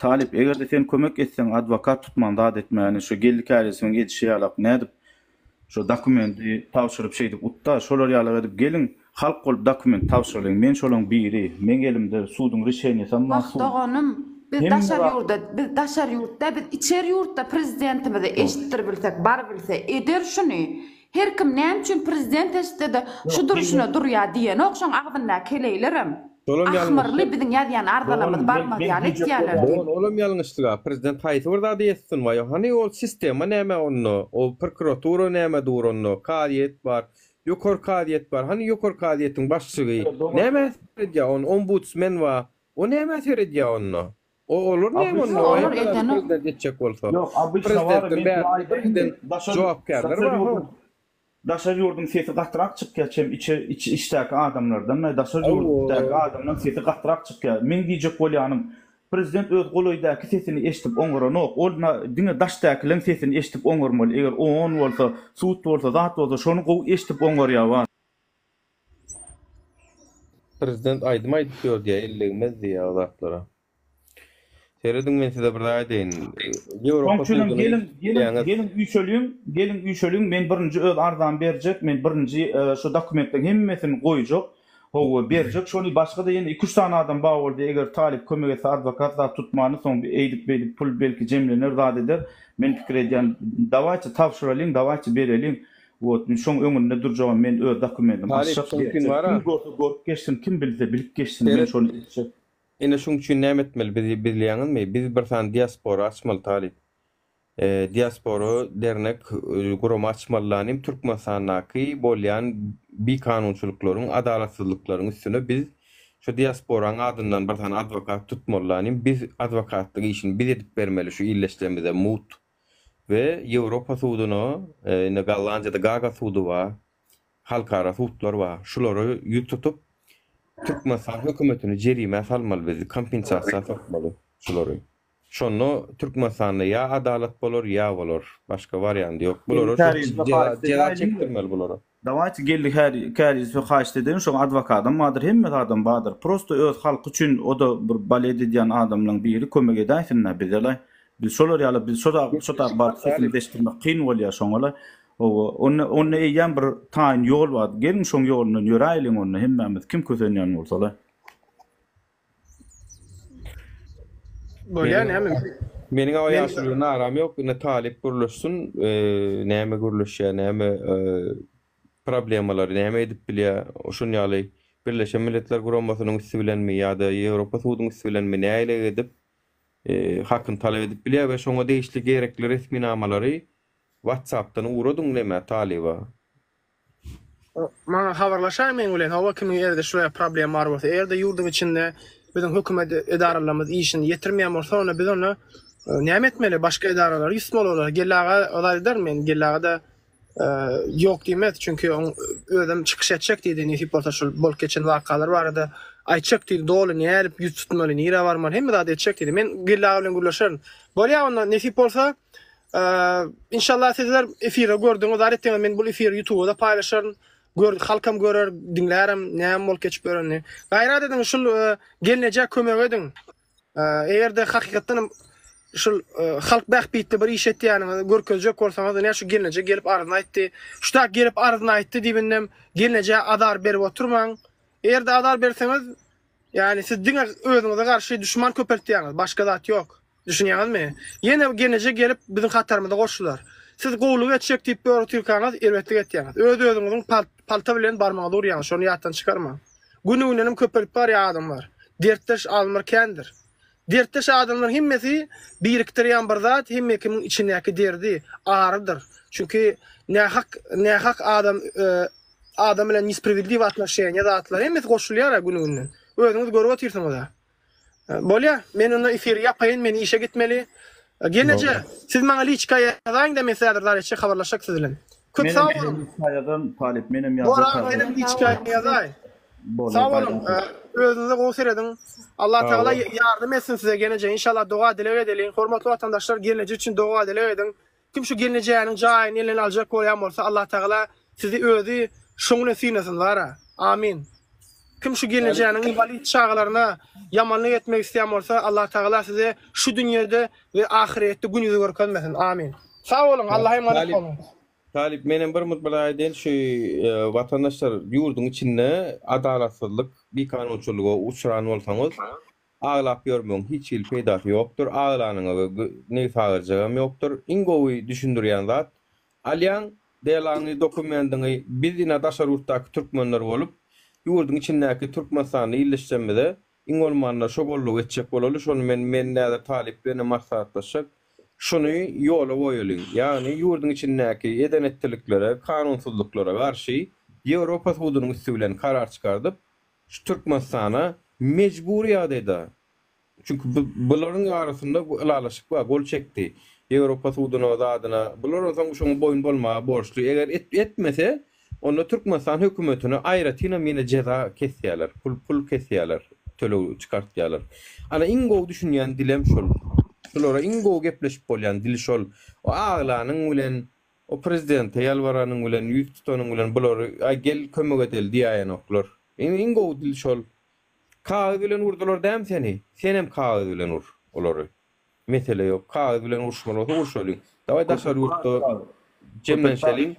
Talip egerde sen kömek etseň adwokat tutman da etmäni şu geldik ailesiniň geçişi alap nädip şu dokumenti tawşyryp şeýdip utta şolar ýaly edip gelin halk bolup dokument tawşyryň men şolaň biri men elimde suwdyň rişeniýasy ma suw. Doganım biz daşar ýurtda biz içer ýurtda prezidentimizi eşitdir bilsek bar bilse eder şuny. Her kim näme üçin prezident eşitdi şu duruşuna durýar diýen okşaň agdynda keleylerim. Ahmyrly biziň ýazýan arzalamyz barmy ýaly diýerler. Olam ýalňyşlyga prezident haýsy bir zady ýetsin we hani ol sistema näme onno, o prokuratura näme dur onno, kadiýet bar, ýokary kadiýet bar. Hani ýokary kadiýetiň başçygy näme edýär on ombudsman we o näme edýär onno. O olur näme onno? Olur eden o. Prezident etjek bolsa. Yok, prezidentin jogapkärleri bar. Daşar ýurdun sesi gatrak çykýar, içdäki adamlardan, daşar ýurtdaky adamdan sesi gatrak çykýar. Men diýjek bolýanym, prezident öz goloýdaky sesini eşitip oňuranok, olna diňe daşdakylaryň sesini eşitip oňurmaly. Eger o on bolsa, suwt bolsa, zat bolsa, şonu gowy eşitip oňurýar. Prezident aýdym aýdyp diýär, ellegmez diýär zatlara. Seredin men size bir daha deyin. Gelin üýçölüň men birinji öz arzam berjek, men birinji şu dokumentden hemmesini goýjak, howa berjek. Şonu başga da ýene 2-3 tane adam bar boldy. Eger talip kömek etse adwokat da tutmany soň eýdip pul belki jemlenir zat eder. Men pikir edýän dawaçy tawşyralyň, dawaçy bereliň. Wot şoň öňünde durjagam men öz dokumentim başak mümkin bar. Kim bilse bilip geçsin men şonu etjek. Ene şoň üçin näme etmeli bilýäňizmi? Biz bir san diaspora açmaly talip. Diaspora dernek gurum açmalylanym Türkmenistanaky bolýan bir kanunçylyklaryň, adalatsyzlyklaryň üstüne biz şu diasporaň adyndan bir san adwokat tutmalylanym. Biz adwokatlyk işini biz edip bermeli şu illeşlerimize mut we Ýewropa suwduny, ine Gollandiýada Gaga suwdy bar, halkara suwdlar bar. Şolary ýutup Türkmenistan hökümetini jerime salmaly, bizi kompensasiýa takmaly şolary. Şonu Türkmenistanda ya adalet bolor ya bolor. Başka variant ýok. Bular jera çekdirmeli bulara. Dawaçy geldik käriz we haýyş edýän şo adwokatym madyr hemme adam badyr. Prosto öz halk üçin o da bir balet edýän adamlaryň biri kömek edäýsinler bizler. Biz şolar ýaly biz şoda bar sesleşdirmek kyn bolýar şoňalar. Onu eýän bir taýyn ýol bar. Gelin şoň ýolundan ýöräýliň onu hemmemiz kim kösenýän bolsalar. Bolýan hem Meniň aýaşlygyna aram ýok, ne talip gurulşsun, näme gurulşýar, näme problemalary näme edip bilýär. Oşun ýaly Birleşen Milletler Guramasynyň üstü bilenmi ýa-da Ýewropa Suwdynyň üstü bilenmi näle edip hakyn talap edip bilýär we şoňa değişli gerekli resmi namalary WhatsApp'tan uğradyň näme taliba. Mana habarlaşar men bilen hawa kim ýerde şoýa problem bar bolsa, ýerde ýurdun içinde bizim hökümet edaralarymız işini ýetirmeýän bolsa, onu biz onu näme etmeli? Başga edaralar ýusmalylar. Gellaga olaylar men gellagada ýok diýmez, çünki özüm çykyş etjek diýdi, nähip bolsa şol bolup geçen wakalar barada aýtjak diýdi, dogly näme ýüz tutmaly, näme barmaly, hemme zat etjek diýdi. Men gellaga bilen gurlaşaryn. Bolýar onda nähip bolsa inşallah sizler efire gördüňiz, aretdiňiz men bu efir YouTube'da paýlaşaryn. Halkam görer, dinlärim, näme bolup geçip bereni. Gaýrat edin şol gelneje kömek edin. Egerde hakykatdan şu halk bahbitti bir iş etti yani görkezecek olsanız ne şu gelince gelip arızına aytdı. Şutak gelip arızına aytdı dibindim gelince adar berip oturman. Eğer de adar berseniz yani siz diňe özüňize garşy düşman köpertýäňiz, başga zat yok. Düşünýäňizmi? Ýene gelince gelip bizim hatarymyza goşdular. Siz gowluk etjek diýip öwrütýärkäňiz, elbetde etýäňiz. Özüňiziň palta bilen barmagy durýaňyz, şonu ýatdan çykarma. Günü-günem köperip bar adamlar. Dertdeş almar kendir. Dertdeş adamlar himmesi biriktirýän bir zat, himmekiň içindäki derdi ağrıdır. Çünkü ne hak adam bilen nisprawiedliwe atnaşýany zatlar hemmesi goşulýar günü-günden. Özüňiz görüp oturýarsyňyz da. Bolýa, men onu efir ýapaýyn, men işe gitmeli. Gelece siz maňa liçka ýazaň da men säderler etjek habarlaşak siz bilen. Köp sag bolun. Sayadan Talip menem Bora ýazak. benim liçka ýazaň. Sag bolun. Özüňize gowy edin. Allah Taala yardım etsin size gelece. İnşallah dua dilek edelim. Hormatly vatandaşlar gelece üçin dua dilek edin. Kim şu geleceğiniň jaýyny elden aljak bolýan bolsa Allah Taala sizi özi şoňuna sinesin wara. Amin. Kim şu geleceğiniň ibadet çağlaryna yamanlyk etmek isleýän bolsa Allah Taala size şu dünýede we ahiretde günüňizi görkezmesin. Amin. Sag bolun. Allah'a emanet olun. Talip menen bir mutbala eden şu vatandaşlar yurdun içinde adalatsızlık bir kanunçuluğa uçuran olsanız ağlap görmüň hiç il peýda yoktur. Ağlanyňa ne sagyrjagam yoktur. Ingowy düşündürýän zat alyan delany dokumentyny bizine daşar urtdaky türkmenler bolup yurdun içindäki türkmen sany illeşjemede ingolmanlar şogolluq etjek bolaly. Şonu men näder Talip bilen maksatlaşyk. Şunu yola koyulun. Yani yurdun içindeki edenetliklere, kanunsuzluklara karşı Avrupa hududunun üstüyle karar çıkardıp şu Türkmenistan'a mecburi adeta. Çünkü bunların arasında ılalaşık var, gol çekti. Avrupa hududuna da adına bunların şunu boyun bolma borçlu. Eğer etmese onu Türkmenistan hükümetine ayrıca yine ceza kesiyorlar. Pul kesiyorlar. Töle çıkartıyorlar. Ana ingo düşünýän dilem şol. Şolara ingo gepleşip bolýan dil şol. O ağlanyň bilen, o prezidente ýalbaranyň bilen, ýüz tutanyň bilen bular gel kömek edel diýýän oklar. Ingo dil şol. Kağı bilen urdular däm seni. Senem kağı bilen ur olary. Mesele ýok. Kağı bilen urşmaly urşolyň. Dawa daşar ýurtda jemlenşeliň.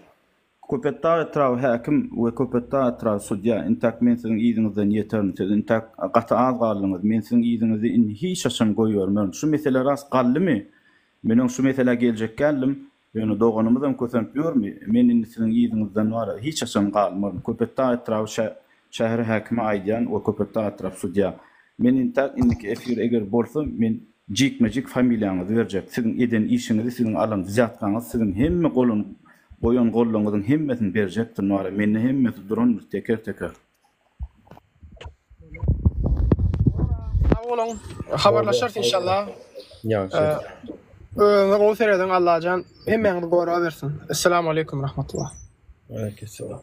Köpetda etraf hakim we köpetda etraf sudya intak men siziň ýygyňyzdan ýeterli. Intak gaty az galyňyz. Men siziň ýygyňyzy hiç şaşam goýýarmyn. Şu mesele ras gallymy? Meniň şu mesele geljek geldim. Ýöne doganymyzam kösenip ýörmi? Men siziň ýygyňyzdan wara hiç şaşam galmady. Köpetda etraf şäher hakimy aýdýan we köpetda etraf sudya. Men intak indiki efir eger bolsa men jikmejik familiýaňyzy berjek. Siziň eden işiňizi, siziň alan zyatgaňyz, siziň hemme golun boyun gollaňyzyň hemmesini berjekdir nara. Menne hemmesi duran teker. Sag bolun. Habarlaşar inşallah. Ýa. Gowy seredin Allah jan hemmeňi gora bersin. Assalamu aleykum rahmatullah. Aleykümselam.